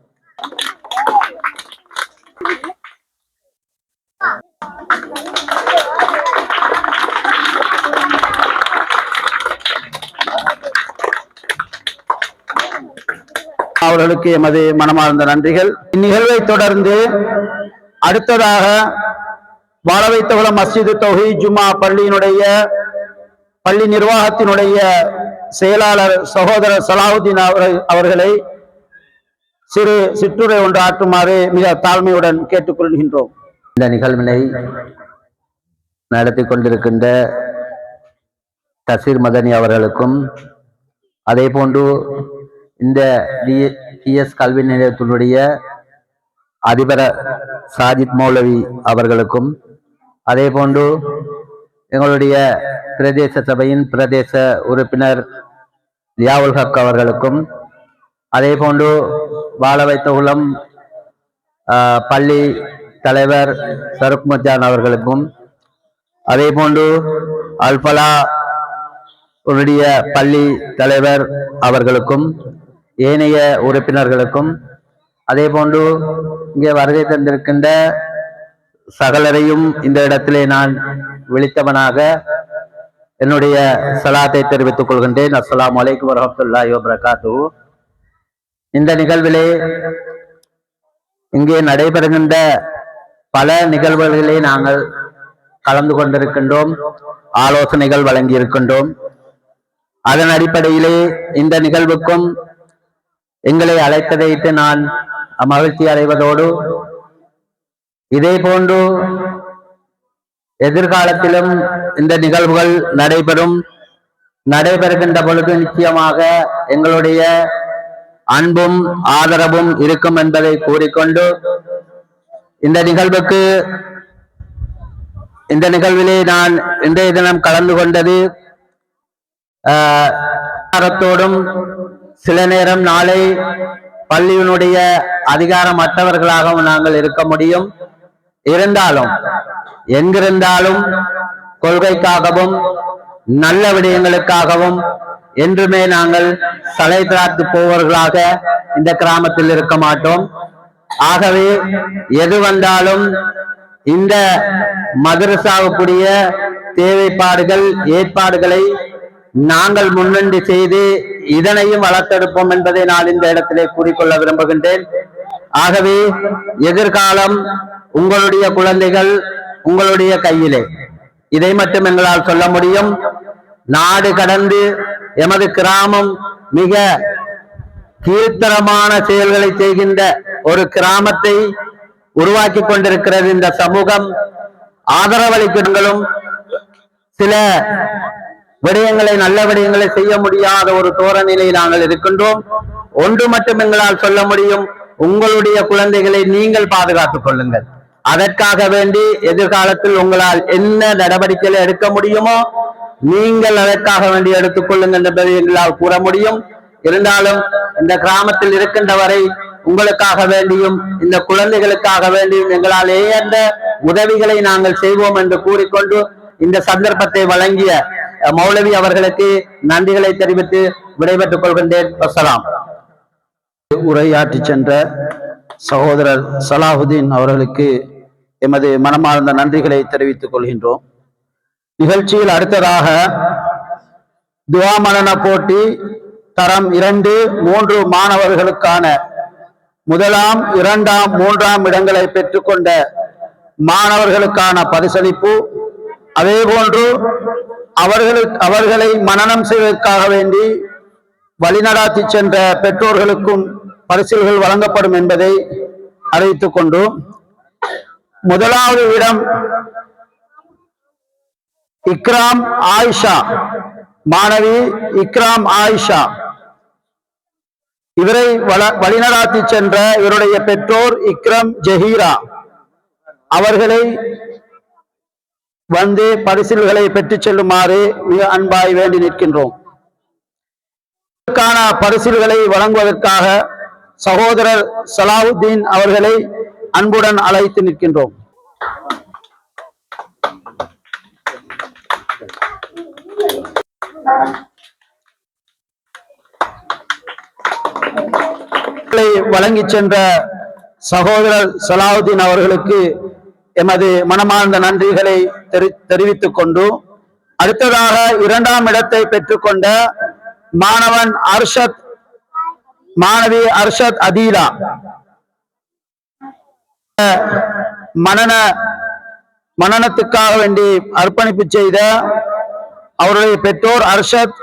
அவர்களுக்கு எமது மனமார்ந்த நன்றிகள். இந்நிகழ்வை தொடர்ந்து அடுத்ததாக வாழவைத்தகுளம் மஸ்ஜிது தௌஹீத் ஜும்மா பள்ளியினுடைய பள்ளி நிர்வாகத்தினுடைய செயலாளர் சகோதரர் சலாவுதீன் அவர்களை சிறு சிற்றுரை ஒன்று ஆற்றுமாறு மிக தாழ்மையுடன் கேட்டுக்கொள்கின்றோம். இந்த நிகழ்வினை நடத்தி கொண்டிருக்கின்ற தசீர் மதனி அவர்களுக்கும் அதே போன்று இந்த டிஎஸ் கல்வி நிலையத்தினுடைய அதிபர் சாஜித் மௌலவி அவர்களுக்கும் அதே போன்று எங்களுடைய பிரதேச சபையின் பிரதேச உறுப்பினர் லியாவுல் ஹக் அவர்களுக்கும் அதே போன்று வாழவைத்தகுளம் பள்ளி தலைவர் சருக் மச்சான் அவர்களுக்கும் அதே போன்று அல்பலா உடைய பள்ளி தலைவர் அவர்களுக்கும் ஏனைய உறுப்பினர்களுக்கும் அதே போன்று இங்கே வருகை தந்திருக்கின்ற சகலரையும் இந்த இடத்திலே நான் விழித்தவனாக என்னுடைய சலாத்தை தெரிவித்துக் கொள்கின்றேன். அஸ்ஸலாமு அலைக்கும் வரஹ்மத்துல்லாஹி வபரகாத்துஹு. இந்த நிகழ்விலே இங்கே நடைபெறுகின்ற பல நிகழ்வுகளிலே நாங்கள் கலந்து கொண்டிருக்கின்றோம், ஆலோசனைகள் வழங்கி இருக்கின்றோம். அதன் அடிப்படையிலே இந்த நிகழ்வுக்கும் எங்களை அழைத்ததைத்து நான் மகிழ்ச்சி அடைவதோடு இதே போன்று எதிர்காலத்திலும் இந்த நிகழ்வுகள் நடைபெறுகின்ற பொழுது நிச்சயமாக எங்களுடைய அன்பும் ஆதரவும் இருக்கும் என்பதை கூறிக்கொண்டு இந்த நிகழ்விலே நான் இன்றைய தினம் கலந்து கொண்டது அதிகாரத்தோடும் சில நேரம் நாளை பள்ளியினுடைய அதிகாரமற்றவர்களாகவும் நாங்கள் இருக்க முடியும். இருந்தாலும் எங்கிருந்தாலும் கொள்கைக்காகவும் நல்ல விடயங்களுக்காகவும் என்றுமே நாங்கள் தலை தாழ்த்து போவர்களாக இந்த கிராமத்தில் இருக்க மாட்டோம். ஆகவே எது வந்தாலும் இந்த மதரசாவுக்குரிய தேவைப்பாடுகள் ஏற்பாடுகளை நாங்கள் முன்னின்று செய்து இதனையும் வளர்த்தெடுப்போம் என்பதை நான் இந்த இடத்திலே கூறிக்கொள்ள விரும்புகின்றேன். ஆகவே எதிர்காலம் உங்களுடைய குழந்தைகள் உங்களுடைய கையிலே, இதை மட்டும் எங்களால் சொல்ல முடியும். நாடு கடந்து எமது கிராமம் மிக கீழ்த்தரமான செயல்களை செய்கின்ற ஒரு கிராமத்தை உருவாக்கி கொண்டிருக்கிறது. இந்த சமூகம் ஆதரவளிக்கிறங்களும் சில விடயங்களை நல்ல விடயங்களை செய்ய முடியாத ஒரு தோரணிலை நாங்கள் இருக்கின்றோம். ஒன்று மட்டும் எங்களால் சொல்ல முடியும், உங்களுடைய குழந்தைகளை நீங்கள் பாதுகாத்துக் கொள்ளுங்கள். அதற்காக வேண்டி எதிர்காலத்தில் உங்களால் என்ன நடவடிக்கைகளை எடுக்க முடியுமோ நீங்கள் அதற்காக வேண்டி எடுத்துக் கொள்ளுங்கள் என்பதை எங்களால் கூற முடியும். இருந்தாலும் இந்த கிராமத்தில் இருக்கின்ற வரை உங்களுக்காக வேண்டியும் இந்த குழந்தைகளுக்காக வேண்டியும் எங்களால் ஏந்த உதவிகளை நாங்கள் செய்வோம் என்று கூறிக்கொண்டு இந்த சந்தர்ப்பத்தை வழங்கிய மௌலவி அவர்களுக்கு நன்றிகளை தெரிவித்து விடைபெற்றுக் கொள்கின்றேன். வஸ்ஸலாம். உரையாற்றி சென்ற சகோதரர் சலாஹுதீன் அவர்களுக்கு எமது மனமார்ந்த நன்றிகளை தெரிவித்துக் கொள்கின்றோம். நிகழ்ச்சியில் அடுத்ததாக துவா மனன போட்டி தரம் 2, 3 மாணவர்களுக்கான 1ஆம், 2ஆம், 3ஆம் இடங்களை பெற்றுக்கொண்ட மாணவர்களுக்கான பரிசளிப்பு, அதேபோன்று அவர்களை மனனம் செய்வதற்காக வேண்டி வழிநடாத்தி சென்ற பெற்றோர்களுக்கும் பரிசில்கள் வழங்கப்படும் என்பதை அறிவித்துக் கொண்டு, 1வது இடம் இக்ராம் ஆயிஷா, மாணவி இக்ராம் ஆயிஷா. இவரை வழிநடாத்தி சென்ற இவருடைய பெற்றோர் இக்ரம் ஜஹீரா அவர்களை வந்து பரிசில்களை பெற்றுச் செல்லுமாறு மிக அன்பாய் வேண்டி நிற்கின்றோம். பரிசில்களை வழங்குவதற்காக சகோதரர் சலாஹுதீன் அவர்களை அன்புடன் அழைத்து நிற்கின்றோம். வழங்கி சென்ற சகோதரர் சலாஹுதீன் அவர்களுக்கு எமது மனமார்ந்த நன்றிகளை தெரிவித்துக் கொண்டு, அடுத்ததாக 2ஆம் இடத்தை பெற்றுக்கொண்ட மாணவன் அர்ஷத், மாணவி அர்ஷத் அதீலா, மனனத்துக்காக வேண்டி அர்ப்பணிப்பு செய்த அவருடைய பெற்றோர் அர்ஷத்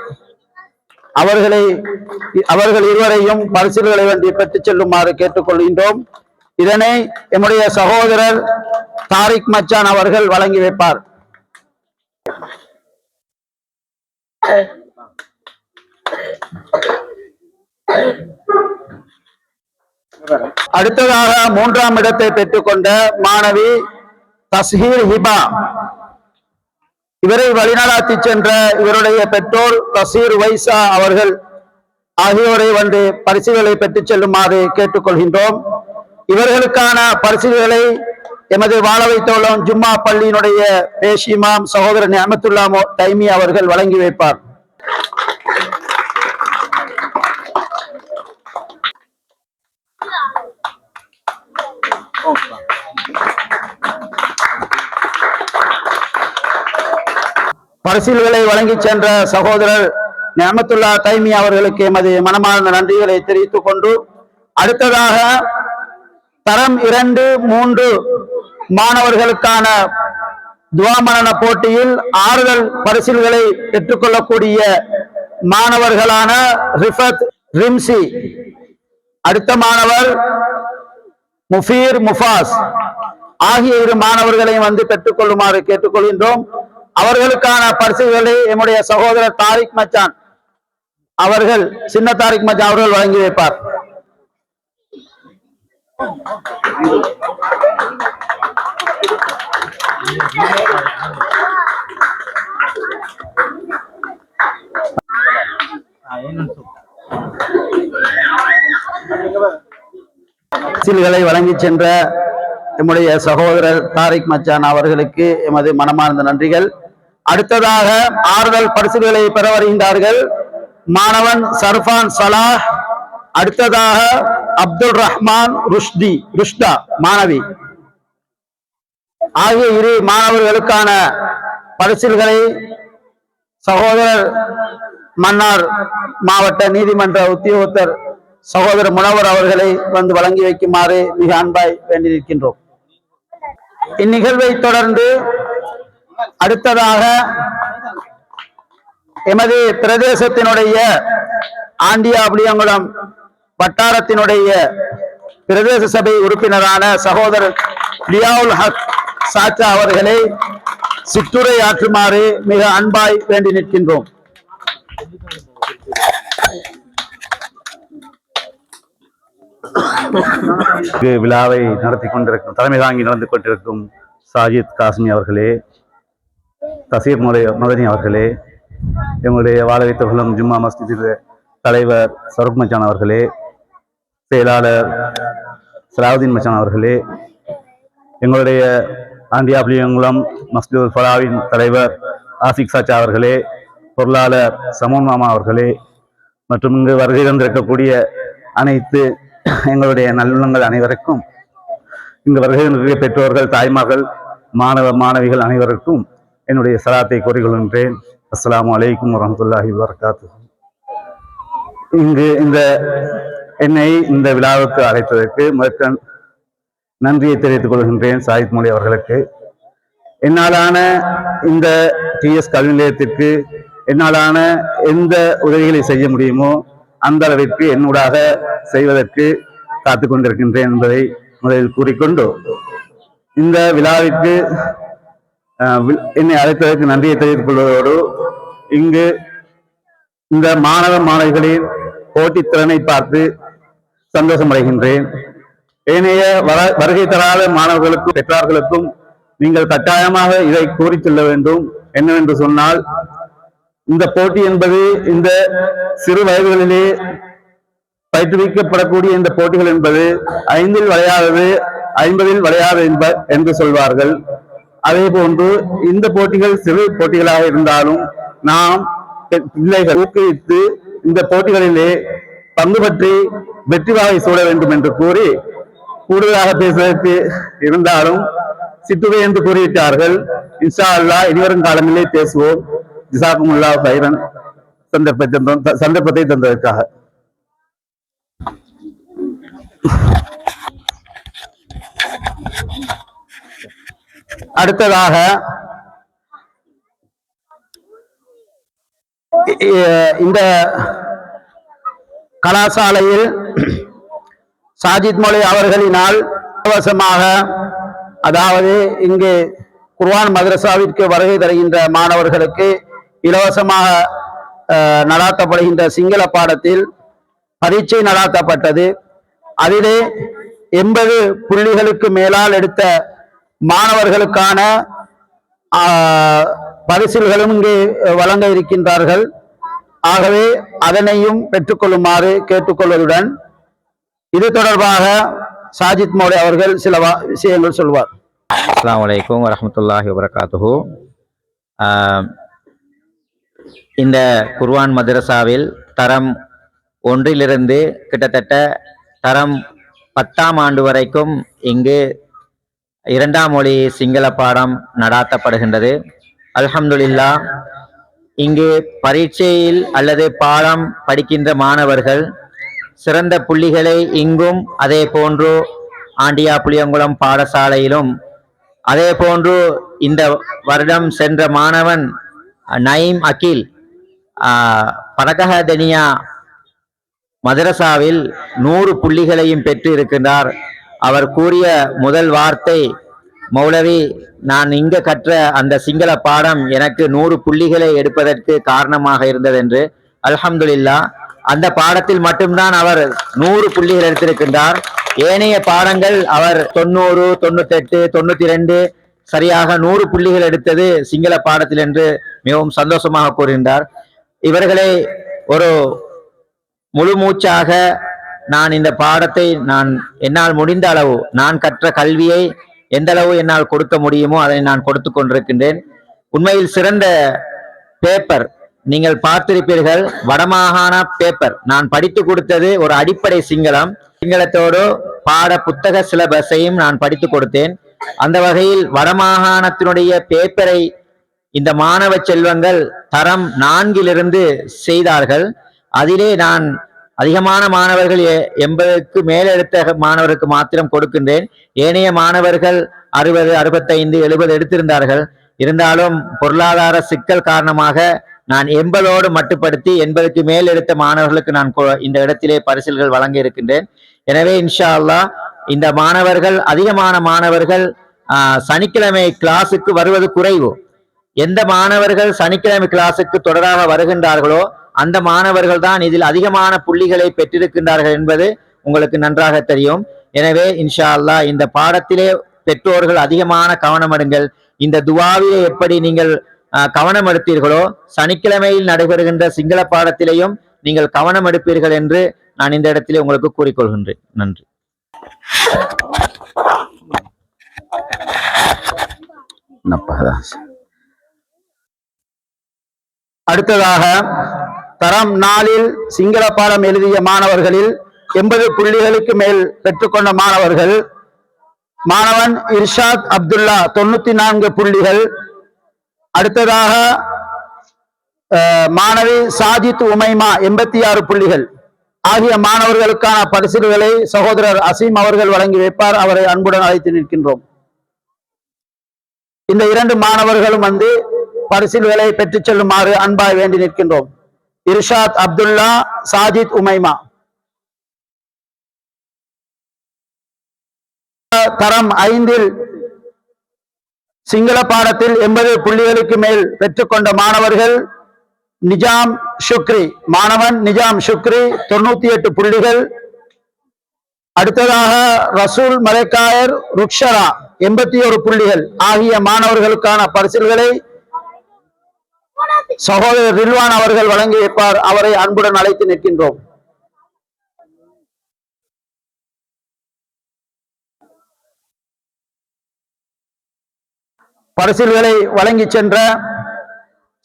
அவர்கள் இருவரையும் பரிசில்களை வேண்டி பெற்றுச் செல்லுமாறு கேட்டுக்கொள்கின்றோம். இதனை எம்முடைய சகோதரர் தாரிக் மச்சான் அவர்கள் வழங்கி வைப்பார். அடுத்ததாக 3ஆம் இடத்தை பெற்றுக்கொண்ட மாணவி தஸ்ஹீர் ஹிபா, இவரை வழிநடாத்தி சென்ற இவருடைய பெற்றோர் தசீர் வைசா அவர்கள் ஆகியோரை வந்து பரிசுகளை பெற்றுச் செல்லுமாறு கேட்டுக்கொள்கின்றோம். இவர்களுக்கான பரிசுகளை எமது வாழ வைத்தோளம் ஜும்மா பள்ளியினுடைய பேஷிமாம் சகோதரர் நிஅமத்துல்லா தைமி அவர்கள் வழங்கி வைப்பார். பரிசில்களை வழங்கி சென்ற சகோதரர் நிஅமத்துல்லா தைமி அவர்களுக்கு எமது மனமார்ந்த நன்றிகளை தெரிவித்துக் கொண்டு, அடுத்ததாக தரம் 2, 3 மாணவர்களுக்கான துவா மனன போட்டியில் ஆறுதல் பரிசில்களை பெற்றுக்கொள்ளக்கூடிய மாணவர்களான ரிஃபத் ரிம்சி, அடுத்த மாணவர் முஃபீர் முஃபாஸ் ஆகிய 2 மாணவர்களையும் வந்து பெற்றுக்கொள்ளுமாறு கேட்டுக்கொள்கின்றோம். அவர்களுக்கான பரிசுகளை எம்முடைய சகோதரர் தாரிக் மச்சான் அவர்கள், சின்ன தாரிக் மச்சான் அவர்கள் வழங்கி வைப்பார். பரிசுகளை வழங்கி சென்ற எம்முடைய சகோதரர் தாரிக் மச்சான் அவர்களுக்கு எமது மனமார்ந்த நன்றிகள். அடுத்ததாக ஆறுதல் பரிசுகளை பெற வருகின்றார்கள் மாணவன் சர்ஃபான் சலாஹ், அடுத்ததாக அப்துல் ரஹ்மான் ருஷ்டா மாணவி ஆகிய 2 மாணவர்களுக்கான பரிசுகளை சகோதரர் மன்னார் மாவட்ட நீதிமன்ற உத்தியோகத்தர் சகோதரர் முனவர் அவர்களை வந்து வழங்கி வைக்குமாறு மிக அன்பாய் வேண்டி நிற்கின்றோம். இந்நிகழ்வை தொடர்ந்து அடுத்ததாக எமது பிரதேசத்தினுடைய ஆண்டியாபுளியங்குளம் வட்டாரத்தினுடைய பிரதேச சபை உறுப்பினரான சகோதரர் லியாவுல் ஹக் சாச்சா அவர்களை சிற்றுரை ஆற்றுமாறு மிக அன்பாய் வேண்டி நிற்கின்றோம். விழாவை நடத்தி கொண்டிருக்கும் தலைமை தாங்கி நடந்து கொண்டிருக்கும் சாஜித் காஸ்மி அவர்களே, தசீர் மதனி அவர்களே, எங்களுடைய வாழ வைத்தவர்களும் ஜும்மா மஸ்ஜித் தலைவர் சருப் மச்சான் அவர்களே, செயலாளர் சலாவுதீன் மச்சான் அவர்களே, எங்களுடைய ஆண்டியாபுளியங்குளம் மஸ்ஜித் ஃபலாவின் தலைவர் ஆசிக் சாச்சா அவர்களே, பொருளாளர் சமூன் மாமா அவர்களே, மற்றும் இங்கு வருகை தந்திருக்கக்கூடிய அனைத்து எங்களுடைய நல்லுள்ளங்கள் அனைவருக்கும், இங்கு வருகின்ற பெற்றோர்கள், தாய்மார்கள், மாணவ மாணவிகள் அனைவருக்கும் என்னுடைய சலாத்தை கூறிக்கொள்கின்றேன். அஸ்ஸலாமு அலைக்கும் வரஹ்மத்துல்லாஹி வபரகாத்துஹு. இங்கு என்னை இந்த விழாவுக்கு அழைத்ததற்கு முதற்க நன்றியை தெரிவித்துக் கொள்கின்றேன் சாயித் மொழி அவர்களுக்கு. என்னாலான இந்த டிஎஸ் கல்வி நிலையத்திற்கு என்னாலான எந்த உதவிகளை செய்ய முடியுமோ அந்த அளவிற்கு என்னூடாக செய்வதற்கு காத்து கொண்டிருக்கின்றேன் என்பதை முதலில் கூறிக்கொண்டு, இந்த விழாவிற்கு என்னை அழைத்ததற்கு நன்றியை தெரிவித்துக் கொள்வதோடு, இங்கு இந்த மாணவ மாணவிகளின் போட்டித்திறனை பார்த்து சந்தோஷமடைகின்றேன். ஏனைய வருகை தராத மாணவர்களுக்கும் பெற்றார்களுக்கும் நீங்கள் கட்டாயமாக இதை கூறி செல்ல வேண்டும். என்னவென்று சொன்னால், இந்த போட்டி என்பது இந்த சிறு வயதுகளிலே பயிற்றுவிக்கப்படக்கூடிய இந்த போட்டிகள் என்பது 5இல் விளையாதது 50இல் விளையாது என்று சொல்வார்கள். அதே போன்று இந்த போட்டிகள் சிறு போட்டிகளாக இருந்தாலும் நாம் பிள்ளைகள் ஊக்குவித்து இந்த போட்டிகளிலே பங்கு பற்றி வெற்றி வாகை சூட வேண்டும் என்று கூறி, கூடுதலாக பேசுவதற்கு இருந்தாலும் சிற்றுரை என்று கூறிவிட்டார்கள். இன்ஷா அல்லாஹ் இனிவரும் காலங்களிலே பேசுவோம். ஜஸாக்குமுல்லாஹ் கைரன் சந்தர்ப்பத்தை தந்ததற்காக. அடுத்ததாக இந்த கலாசாலையில் சாஜித் மொழி அவர்களினால் இலவசமாக, அதாவது இங்கு குர்ஆன் மதரசாவிற்கு வருகை தருகின்ற மாணவர்களுக்கு இலவசமாக நடாத்தப்படுகின்ற சிங்கள பாடத்தில் பரீட்சை நடாத்தப்பட்டது. அதிலே 80 புள்ளிகளுக்கு மேலால் எடுத்த மாணவர்களுக்கான பரிசில்களும் இங்கே வழங்க இருக்கின்றார்கள். ஆகவே அதனையும் பெற்றுக்கொள்ளுமாறு கேட்டுக்கொள்வதுடன், இது தொடர்பாக சாஜித் மோடி அவர்கள் சில விஷயங்கள் சொல்வார். அஸ்ஸலாமு அலைக்கும் வரஹ்மத்துல்லாஹி வபரகாத்துஹு. இந்த குர்ஆன் மதரசாவில் தரம் 1லிருந்து கிட்டத்தட்ட தரம் 10ஆம் ஆண்டு வரைக்கும் இங்கு 2ஆம் மொழி சிங்கள பாடம் நடாத்தப்படுகின்றது. அல்ஹம்துலில்லாஹ், இங்கு பரீட்சையில் அல்லது பாடம் படிக்கின்ற மாணவர்கள் சிறந்த புள்ளிகளை இங்கும், அதே போன்று ஆண்டியா புளியங்குளம் பாடசாலையிலும், அதே போன்று இந்த வருடம் சென்ற மாணவன் நயீம் அகில் பரகஹதனியா மதரசாவில் 100 புள்ளிகளையும் பெற்று இருக்கின்றார். அவர் கூறிய முதல் வார்த்தை, மௌலவி, நான் இங்க கற்ற அந்த சிங்கள பாடம் எனக்கு 100 புள்ளிகளை எடுப்பதற்கு காரணமாக இருந்தது என்று. அல்ஹம்துலில்லாஹ், அந்த பாடத்தில் மட்டும்தான் அவர் 100 புள்ளிகள் எடுத்திருக்கின்றார். ஏனைய பாடங்கள் அவர் 90, 98, 92 சரியாக 100 புள்ளிகள் எடுத்தது சிங்கள பாடத்தில் என்று மிகவும் சந்தோஷமாக கூறுகின்றார். இவர்களை ஒரு முழு மூச்சாக நான் இந்த பாடத்தை என்னால் முடிந்த அளவு, நான் கற்ற கல்வியை எந்த அளவு என்னால் கொடுக்க முடியுமோ அதை நான் கொடுத்து கொண்டிருக்கின்றேன். உண்மையில் சிறந்த பேப்பர் நீங்கள் பார்த்திருப்பீர்கள், வடமாகாண பேப்பர். நான் படித்து கொடுத்தது ஒரு அடிப்படை சிங்களத்தோடு பாட புத்தக சிலபஸையும் நான் படித்து கொடுத்தேன். அந்த வகையில் வடமாகாணத்தினுடைய பேப்பரை இந்த மாணவ செல்வங்கள் தரம் 4லிருந்து செய்தார்கள். அதிலே நான் அதிகமான மாணவர்கள் 80க்கு மேல் எடுத்த மாணவருக்கு மாத்திரம் கொடுக்கின்றேன். ஏனைய மாணவர்கள் 60, 65, 70 எடுத்திருந்தார்கள். இருந்தாலும் பொருளாதார சிக்கல் காரணமாக நான் 80ஓடு மட்டுப்படுத்தி 80க்கு மேல் எடுத்த மாணவர்களுக்கு நான் இந்த இடத்திலே பரிசில்கள் வழங்க இருக்கின்றேன். எனவே இன்ஷா அல்லாஹ் இந்த மாணவர்கள், அதிகமான மாணவர்கள் சனிக்கிழமை கிளாஸுக்கு வருவது குறைவு. எந்த மாணவர்கள் சனிக்கிழமை கிளாஸுக்கு தொடராக வருகின்றார்களோ அந்த மாணவர்கள் தான் இதில் அதிகமான புள்ளிகளை பெற்றிருக்கின்றார்கள் என்பது உங்களுக்கு நன்றாக தெரியும். எனவே இன்ஷா அல்லாஹ் இந்த பாடத்திலே பெற்றோர்கள் அதிகமான கவனம் எடுங்கள். இந்த துவாவிலே எப்படி நீங்கள் கவனம் எடுப்பீர்களோ, சனிக்கிழமையில் நடைபெறுகின்ற சிங்கள பாடத்திலேயும் நீங்கள் கவனம் எடுப்பீர்கள் என்று நான் இந்த இடத்திலே உங்களுக்கு கூறிக்கொள்கின்றேன். நன்றி. அடுத்ததாக தரம் 4ல் சிங்கள பாடம் எழுதிய மாணவர்களில் 80 புள்ளிகளுக்கு மேல் பெற்றுக்கொண்ட மாணவர்கள்: மாணவன் இர்ஷாத் அப்துல்லா 94 புள்ளிகள். அடுத்ததாக மாணவி சாஜித் உமைமா 86 புள்ளிகள் ஆகிய மாணவர்களுக்கான பரிசுகளை சகோதரர் அசீம் அவர்கள் வழங்கி வைப்பார். அவரை அன்புடன் அழைத்து நிற்கின்றோம். இந்த 2 மாணவர்களும் பரிசுகளை பெற்றுச் செல்லுமாறு அன்பாய் வேண்டி நிற்கின்றோம். இர்ஷாத் அப்துல்லா, சாஜித் உமைமா. தரம் 5 சிங்கள பாடத்தில் 80 புள்ளிகளுக்கு மேல் பெற்றுக்கொண்ட மாணவர்கள்: நிஜாம் ஷுக்ரி, மாணவன் நிஜாம் ஷுக்ரி 98 புள்ளிகள். அடுத்ததாக ரசூல் மலைக்காயர் ருக்ஷரா 81 புள்ளிகள் ஆகிய மாணவர்களுக்கான பரிசுகளை சகோதரர் ரில்வான் அவர்கள் வழங்கி வைப்பார். அவரை அன்புடன் அழைத்து நிற்கின்றோம். பரிசுகளை வழங்கி சென்ற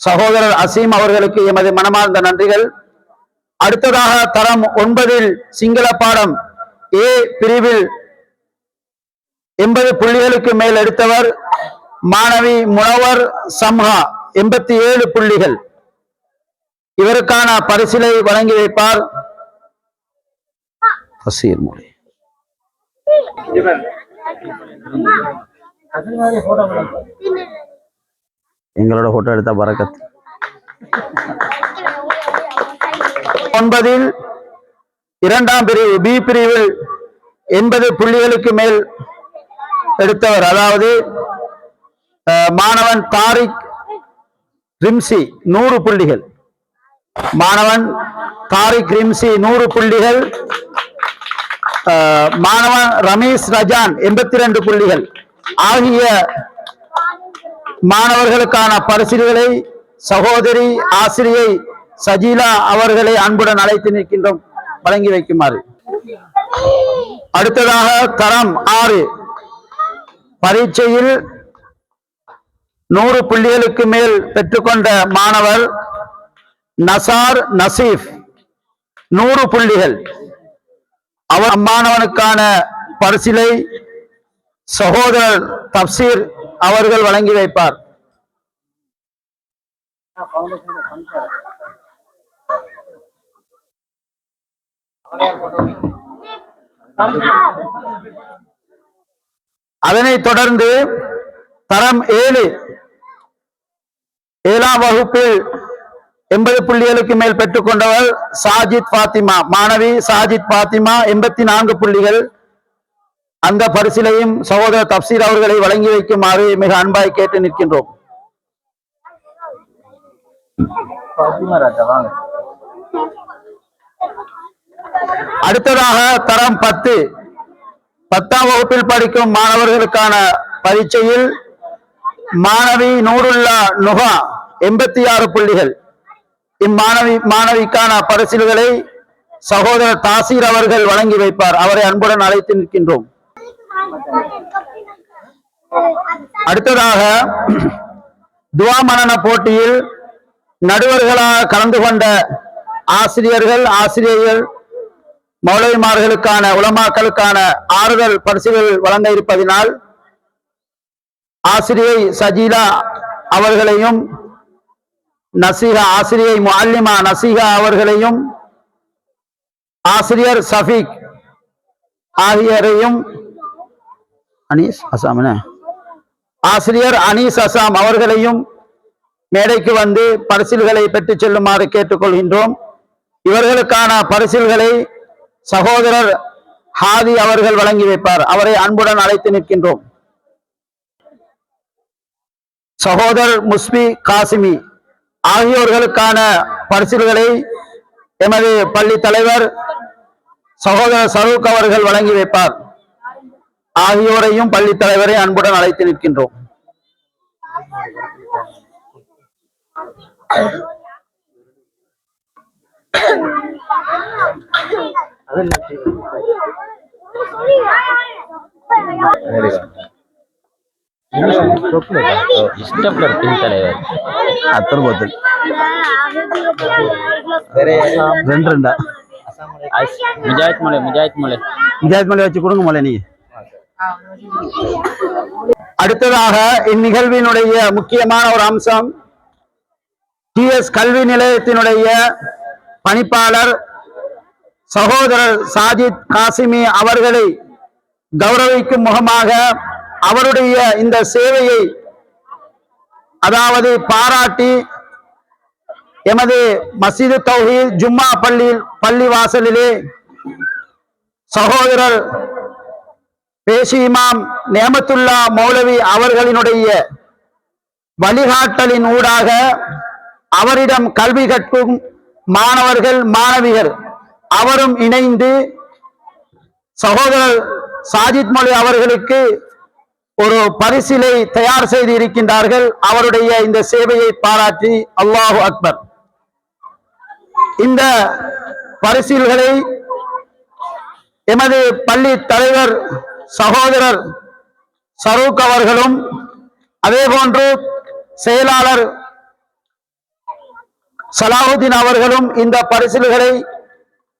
சகோதரர் அசீம் அவர்களுக்கு எமது மனமார்ந்த நன்றிகள். அடுத்ததாக தரம் 9 சிங்கள பாடம் ஏ பிரிவில் 80 புள்ளிகளுக்கு மேல் எடுத்தவர் மாணவி முனவர் சம்ஹா 87 புள்ளிகள். இவருக்கான பரிசிலை வழங்கி வைப்பார் பசீர் மொழி. எங்களோட போட்டோ எடுத்தா பரக்கத். 9 இரண்டாம் பிரிவு பி பிரிவில் 80 புள்ளிகளுக்கு மேல் எடுத்தவர், அதாவது மாணவன் தாரிக் ரிம்சி 100 புள்ளிகள். மாணவன் தாரிக் ரிம்சி 100 புள்ளிகள். மாணவன் ரமீஸ் ரஜான் 82 புள்ளிகள் ஆகிய மாணவர்களுக்கான பரிசுகளை சகோதரி ஆசிரியை சஜீலா அவர்களை அன்புடன் அழைத்து நிற்கின்றோம், வழங்கி வைக்குமாறு. அடுத்ததாக தரம் 6 பரீட்சையில் 100 புள்ளிகளுக்கு மேல் பெற்றுக்கொண்ட மாணவர் நசார் நசீப் 100 புள்ளிகள். அவர் அம்மாணவனுக்கான பரிசிலை சகோதரர் தப்சீர் அவர்கள் வழங்கி வைப்பார். அதனைத் தொடர்ந்து தரம் 7 7ஆம் வகுப்பில் 80 புள்ளிகளுக்கு மேல் பெற்றுக்கொண்டவர் சாஜித் பாத்திமா, மாணவி சாஜித் பாத்திமா 84 புள்ளிகள். அந்த பரிசிலையும் சகோதரர் தப்சீர் அவர்களை வழங்கி வைக்குமாறு மிக அன்பாய் கேட்டு நிற்கின்றோம். அடுத்ததாக தரம் 10 10ஆம் வகுப்பில் படிக்கும் மாணவர்களுக்கான பரீட்சையில் மாணவி நூருல்லா நுகா 86 புள்ளிகள். மாணவிக்கான பரிசுகளை சகோதரர் தாசீர் அவர்கள் வழங்கி வைப்பார். அவரை அன்புடன் அழைத்து நிற்கின்றோம். அடுத்ததாக துவா மனன போட்டியில் நடுவர்களாக கலந்து கொண்ட ஆசிரியர்கள், ஆசிரியர்கள், மௌலவிமார்களுக்கான உலமாக்களுக்கான ஆறுதல் பரிசுகள் வழங்க இருப்பதினால் ஆசிரியை சஜீலா அவர்களையும் நசீகா ஆசிரியை முஅல்லிமா நசீகா அவர்களையும் ஆசிரியர் சஃபீக் ஆகியோரையும் ஆசிரியர் அனீஸ் அசாம் அவர்களையும் மேடைக்கு வந்து பரிசில்களை பெற்றுச் செல்லுமாறு கேட்டுக்கொள்கின்றோம். இவர்களுக்கான பரிசில்களை சகோதரர் ஹாதி அவர்கள் வழங்கி வைப்பார். அவரை அன்புடன் அழைத்து நிற்கின்றோம். சகோதரர் முஸ்பி காசிமி ஆகியோர்களுக்கான பரிசில்களை எமது பள்ளி தலைவர் சகோதரர் சரூக் அவர்கள் வழங்கி வைப்பார். ஆகியோரையும் பள்ளி தலைவரை அன்புடன் அழைத்து நிற்கின்றோம். முஜாஹித் மலை முஜாஹித் மலை வச்சு கொடுங்க மலை நீங்க. அடுத்ததாக இந்நிகழ்வினுடைய முக்கியமான ஒரு அம்சம் TS கல்வி நிலையத்தினுடைய பணிப்பாளர் சகோதரர் சாஜித் காசிமி அவர்களை கௌரவிக்கும் முகமாக அவருடைய இந்த சேவையை அதாவது பாராட்டி எமது மஸ்ஜிது தௌஹீத் ஜும்மா பள்ளி வாசலிலே சகோதரர் பேஷி இமாம் நேமத்துல்லா மௌலவி அவர்களினுடைய வழிகாட்டலின் ஊடாக அவரிடம் கல்வி கற்கும் மாணவர்கள் மாணவியர் அவரும் இணைந்து சகோதரர் சாஜித் மௌலவி அவர்களுக்கு ஒரு பரிசிலை தயார் செய்து இருக்கின்றார்கள். அவருடைய இந்த சேவையை பாராட்டி அல்லாஹு அக்பர். இந்த பரிசில்களை எமது பள்ளி தலைவர் சகோதரர் சரூக் அவர்களும் அதே போன்று செயலாளர் சலாஹுதீன் அவர்களும் இந்த பரிசில்களை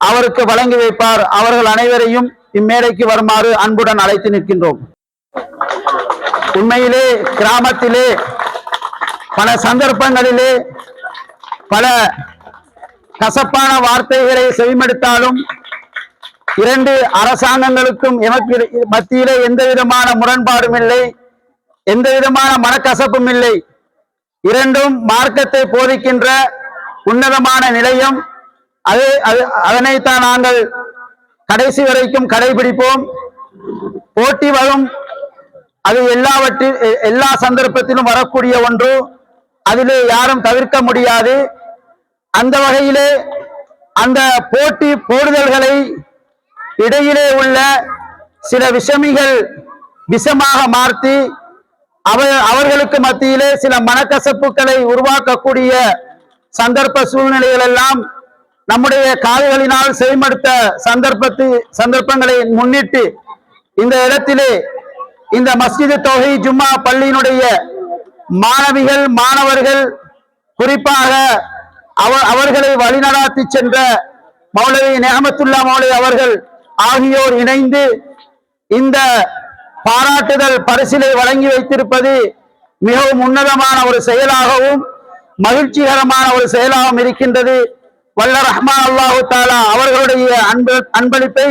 அவருக்கு வழங்கி வைப்பார். அவர்கள் அனைவரையும் இம்மேடைக்கு வருமாறு அன்புடன் அழைத்து நிற்கின்றோம். உண்மையிலே கிராமத்திலே பல சந்தர்ப்பங்களிலே பல கசப்பான வார்த்தைகளை செவிமடுத்தாலும் இரண்டு அரசாங்கங்களுக்கும் எமக்கு மத்தியிலே எந்த விதமான முரண்பாடும் இல்லை, எந்த விதமான மனக்கசப்பும் இல்லை. இரண்டும் மார்க்கத்தை போதிக்கின்ற உன்னதமான நிலையம். அதனைத்தான் நாங்கள் கடைசி வரைக்கும் கடைபிடிப்போம். போட்டி வரும், அது எல்லா சந்தர்ப்பத்திலும் வரக்கூடிய ஒன்று, அதிலே யாரும் தவிர்க்க முடியாது. அந்த வகையிலே அந்த போட்டி போடுதல்களை இடையிலே உள்ள சில விஷமிகள் விஷமாக மாற்றி அவர்களுக்கு மத்தியிலே சில மனக்கசப்புகளை உருவாக்கக்கூடிய சந்தர்ப்ப சூழ்நிலைகள் எல்லாம் நம்முடைய காதுகளினால் செவிமடுத்த சந்தர்ப்பங்களை முன்னிட்டு இந்த இடத்திலே இந்த மஸ்ஜிது தௌஹீத் ஜும்மா பள்ளியினுடைய மாணவிகள் மாணவர்கள் குறிப்பாக அவர்களை வழிநடாத்தி சென்ற மௌலவி நேமத்துல்லா மௌலவி அவர்கள் ஆகியோர் இணைந்து இந்த பாராட்டுதல் பரிசிலை வழங்கி வைத்திருப்பது மிகவும் உன்னதமான ஒரு செயலாகவும் மகிழ்ச்சிகரமான ஒரு செயலாகவும் இருக்கின்றது. வல்ல ரஹ்மான் அல்லாஹு தஆலா அவர்களுடைய அன்பளிப்பை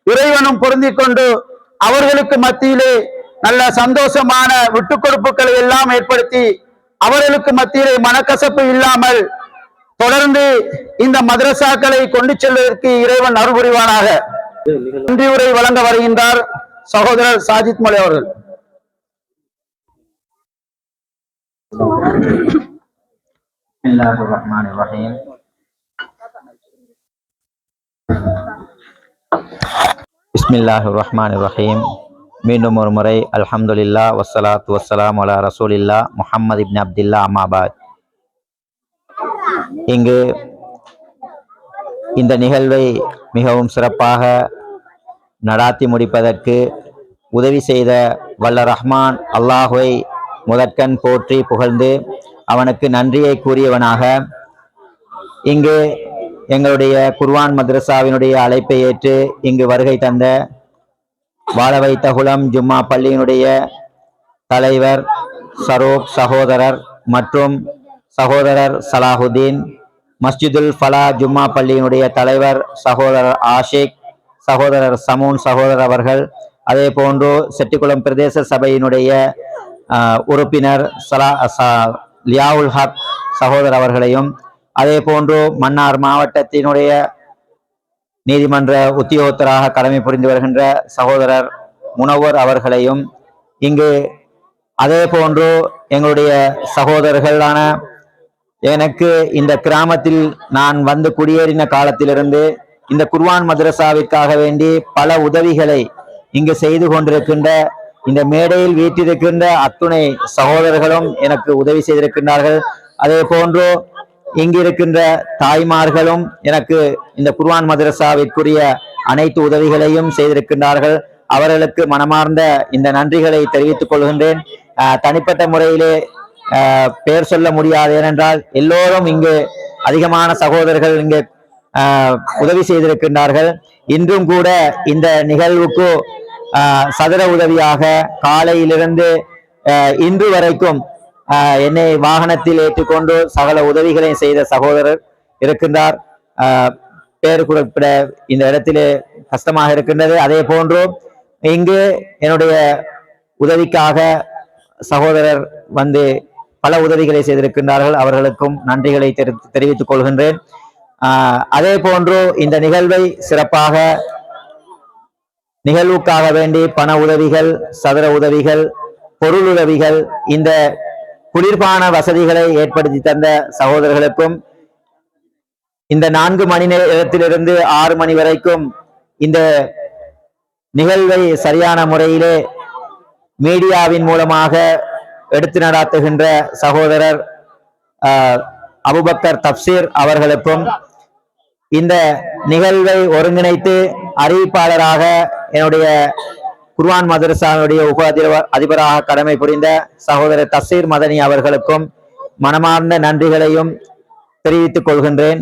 இறைவனும் பொருந்திக் கொண்டு அவர்களுக்கு மத்தியிலே நல்ல சந்தோஷமான விட்டுக் கொடுப்புகளை எல்லாம் ஏற்படுத்தி அவர்களுக்கு மத்தியிலே மனக்கசப்பு இல்லாமல் தொடர்ந்து இந்த மதரசாக்களை கொண்டு செல்வதற்கு இறைவன் அருள் புரிவானாக. நன்றி உரை வழங்க வருகின்றார் சகோதரர் சாஜித் மலை அவர்கள். பிஸ்மில்லாஹிர் ரஹ்மானிர் ரஹீம். மீண்டும் ஒரு முறை அல்ஹம்துலில்லா வஸ்ஸலாத்து வஸ்ஸலாம் அலா ரசூலில்லா முஹம்மது இப்னு அப்துல்லா அம்மாபாத். இங்கு இந்த நிகழ்வை மிகவும் சிறப்பாக நடாத்தி முடிப்பதற்கு உதவி செய்த வல்ல ரஹ்மான் அல்லாஹுவை முதற்கண் போற்றி புகழ்ந்து அவனுக்கு நன்றியை கூறியவனாக இங்கு எங்களுடைய குர்ஆன் மദ്രஸாவினுடைய அழைப்பை ஏற்று இங்கு வருகை தந்த வாழ வைத்த குலம் ஜும்மா பள்ளியினுடைய தலைவர் சரோக் சகோதரர் மற்றும் சகோதரர் சலாஹுதீன், மஸ்ஜிதுல் ஃபலா ஜும்மா பள்ளியினுடைய தலைவர் சகோதரர் ஆஷிக், சகோதரர் சமூன் சகோதரர் அவர்கள், அதே போன்று செட்டிக்குளம் பிரதேச சபையினுடைய உறுப்பினர் லியாவுல் ஹக் சகோதரர் அவர்களையும், அதே போன்று மன்னார் மாவட்டத்தினுடைய நீதிமன்ற உத்தியோகத்தராக கடமை புரிந்து வருகின்ற சகோதரர் முனவர் அவர்களையும், இங்கு அதே போன்று எங்களுடைய சகோதரர்களான எனக்கு இந்த கிராமத்தில் நான் வந்து குடியேறின காலத்திலிருந்து இந்த குர்ஆன் மദ്രஸாவிற்காக வேண்டி பல உதவிகளை இங்கு செய்து கொண்டிருக்கின்ற இந்த மேடையில் வீட்டிருக்கின்ற அத்துணை சகோதரர்களும் எனக்கு உதவி செய்திருக்கின்றார்கள். அதே போன்று இங்கிருக்கின்ற தாய்மார்களும் எனக்கு இந்த குர்ஆன் மദ്രஸாவிற்குரிய அனைத்து உதவிகளையும் செய்திருக்கின்றார்கள். அவர்களுக்கு மனமார்ந்த இந்த நன்றிகளை தெரிவித்துக் கொள்கின்றேன். தனிப்பட்ட முறையிலே பெயர் சொல்ல முடியாது, ஏனென்றால் எல்லோரும் இங்கு அதிகமான சகோதரர்கள் இங்கு உதவி செய்திருக்கின்றார்கள். இன்றும் கூட இந்த நிகழ்வுக்கு சதுர உதவியாக காலையிலிருந்து இன்று வரைக்கும் என்னை வாகனத்தில் ஏற்றுக்கொண்டு சகல உதவிகளை செய்த சகோதரர் இருக்கின்றார். பேர் குறிப்பிட இந்த இடத்திலே கஷ்டமாக இருக்கின்றது. அதே போன்று இங்கு என்னுடைய உதவிக்காக சகோதரர் வந்து பல உதவிகளை செய்திருக்கின்றார்கள். அவர்களுக்கும் நன்றிகளை தெரிவித்துக் கொள்கின்றேன். அதே போன்று இந்த நிகழ்வை சிறப்பாக நிகழ்வுக்காக வேண்டி பண உதவிகள், சதுர உதவிகள், பொருள் உதவிகள், இந்த குளிர்பான வசதிகளை ஏற்படுத்தி தந்த சகோதரர்களுக்கும், இந்த 4 மணி நேரத்திலிருந்து 6 மணி வரைக்கும் இந்த நிகழ்வை சரியான முறையிலே மீடியாவின் மூலமாக எடுத்து நடாத்துகின்ற சகோதரர் அபுபக்கர் தப்சீர் அவர்களுக்கும், இந்த நிகழ்வை ஒருங்கிணைத்து அறிவிப்பாளராக என்னுடைய குர்ஆன் மதரசாவுடைய உப அதிபராக கடமை புரிந்த சகோதரர் தப்சீர் மதனி அவர்களுக்கும் மனமார்ந்த நன்றிகளையும் தெரிவித்துக் கொள்கின்றேன்.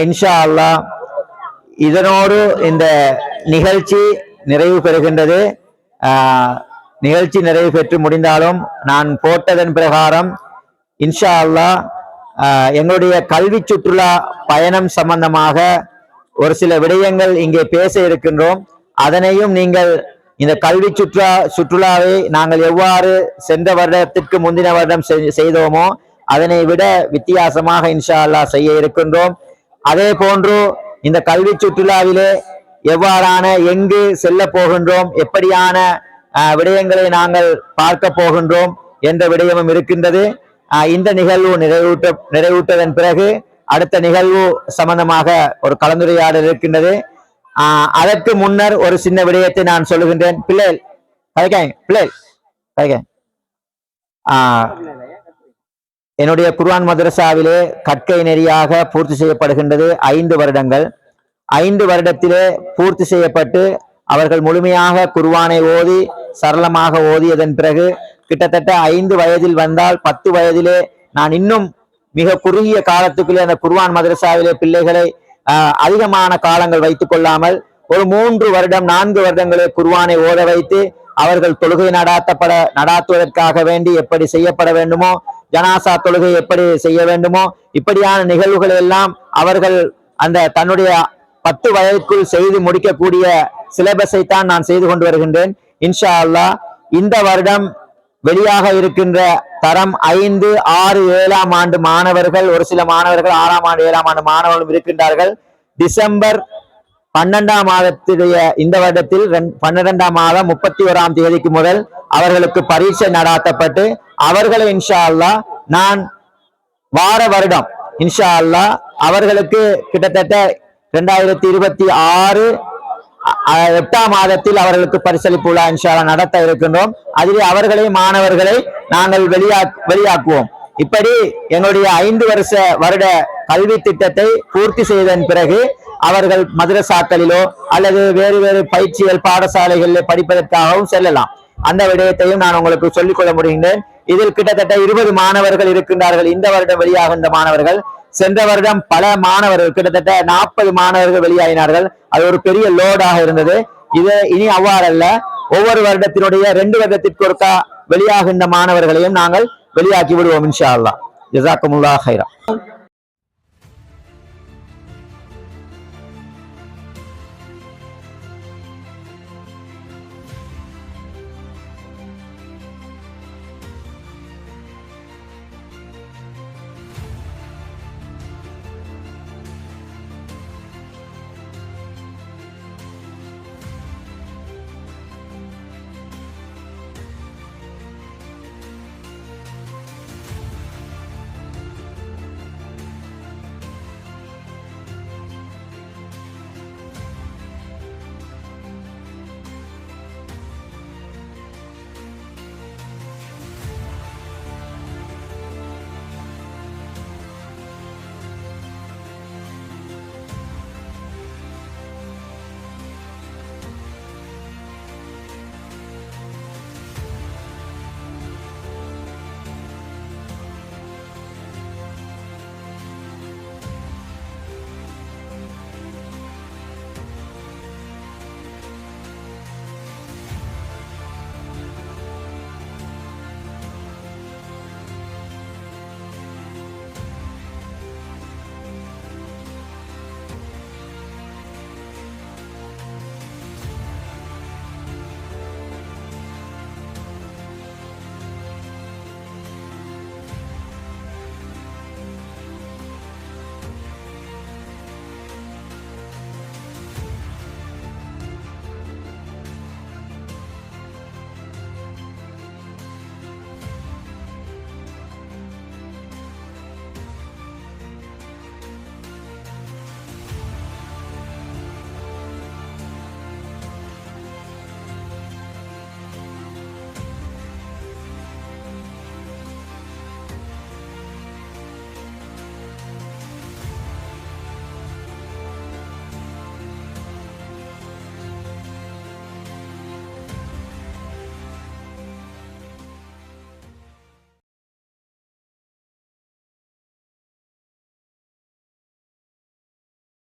இன்ஷா அல்லாஹ் இதனோடு இந்த நிகழ்ச்சி நிறைவு பெறுகின்றது. நிகழ்ச்சி நிறைவு பெற்று முடிந்தாலும் நான் போட்டதன் பிரகாரம் இன்ஷா அல்லாஹ் எங்களுடைய கல்வி சுற்றுலா பயணம் சம்பந்தமாக ஒரு சில விடயங்கள் இங்கே பேச இருக்கின்றோம். அதனையும் நீங்கள் இந்த கல்வி சுற்றுலாவை நாங்கள் எவ்வாறு சென்ற வருடத்திற்கு முந்தின வருடம் செய்தோமோ அதனை விட வித்தியாசமாக இன்ஷா அல்லாஹ் செய்ய இருக்கின்றோம். அதே போன்று இந்த கல்வி சுற்றுலாவிலே எவ்வாறான எங்கு செல்ல போகின்றோம், எப்படியான விடயங்களை நாங்கள் பார்க்க போகின்றோம் என்ற விடயமும் இருக்கின்றது. இந்த நிகழ்வு நிறைவுற்றதன் பிறகு அடுத்த நிகழ்வு சம்பந்தமாக ஒரு கலந்துரையாடல் இருக்கின்றது. அதற்கு முன்னர் ஒரு சின்ன விடயத்தை நான் சொல்லுகின்றேன். என்னுடைய குர்ஆன் மதரசாவிலே கற்கை நெறியாக பூர்த்தி செய்யப்படுகின்றது 5 வருடங்கள். 5 வருடத்திலே பூர்த்தி செய்யப்பட்டு அவர்கள் முழுமையாக குர்ஆனை ஓதி சரளமாக ஓதியதன் பிறகு கிட்டத்தட்ட 5 வயதில் வந்தால் 10 வயதிலே நான் இன்னும் மிக குறுகிய காலத்துக்குள்ளே அந்த குர்ஆன் மதரசாவிலே பிள்ளைகளை அதிகமான காலங்கள் வைத்துக் கொள்ளாமல் ஒரு 3 வருடம் 4 வருடங்களே குர்ஆனை ஓத வைத்து அவர்கள் தொழுகை நடாத்துவதற்காக வேண்டி எப்படி செய்யப்பட வேண்டுமோ, ஜனாசா தொழுகை எப்படி செய்ய வேண்டுமோ, இப்படியான நிகழ்வுகள் எல்லாம் அவர்கள் அந்த தன்னுடைய 10 வயதுக்குள் செய்து முடிக்கக்கூடிய சிலபஸை தான் நான் செய்து கொண்டு வருகின்றேன். இன்ஷா அல்லாஹ் இந்த வருடம் வெளியாக இருக்கின்ற தரம் 5, 6, 7ஆம் ஆண்டு மாணவர்கள், ஒரு சில மாணவர்கள் 6ஆம் ஆண்டு 7ஆம் ஆண்டு மாணவர்களும் இருக்கின்றார்கள். டிசம்பர் 12ஆம் மாதத்துடைய இந்த வருடத்தில் 12ஆம் மாதம் 31ஆம் தேதிக்கு முதல் அவர்களுக்கு பரீட்சை நடாத்தப்பட்டு அவர்களை இன்ஷா அல்லாஹ் நான் வார வருடம் இன்ஷா அல்லாஹ் அவர்களுக்கு கிட்டத்தட்ட 2026 8ஆம் மாதத்தில் அவர்களுக்கு பரிசளிப்பு விழா இன்ஷா அல்லாஹ் நடத்த இருக்கின்றோம். அதிலே அவர்களை மாணவர்களை நாங்கள் வெளியாக்குவோம். இப்படி எங்களுடைய 5 வருட கல்வி திட்டத்தை பூர்த்தி செய்ததன் பிறகு அவர்கள் மதரசாக்களிலோ அல்லது வேறு வேறு பயிற்சிகள் பாடசாலைகளில் படிப்பதற்காகவும் செல்லலாம். அந்த விடயத்தையும் நான் உங்களுக்கு சொல்லிக் கொள்ள முடிகின்றேன். இதில் கிட்டத்தட்ட 20 மாணவர்கள் இருக்கின்றார்கள். இந்த வருடம் வெளியாகின்ற மாணவர்கள். சென்ற வருடம் பல மாணவர்கள் கிட்டத்தட்ட 40 மாணவர்கள் வெளியாகினார்கள். அது ஒரு பெரிய லோடாக இருந்தது. இது இனி அவ்வாறல்ல. ஒவ்வொரு வருடத்தினுடைய 2 வருடத்திற்கு ஒருக்கா வெளியாகின்ற மாணவர்களையும் நாங்கள் வெளியாக்கி விடுவோம் இன்ஷா அல்லாஹ். ஜஸாக்குமுல்லாஹ் ஹைரா.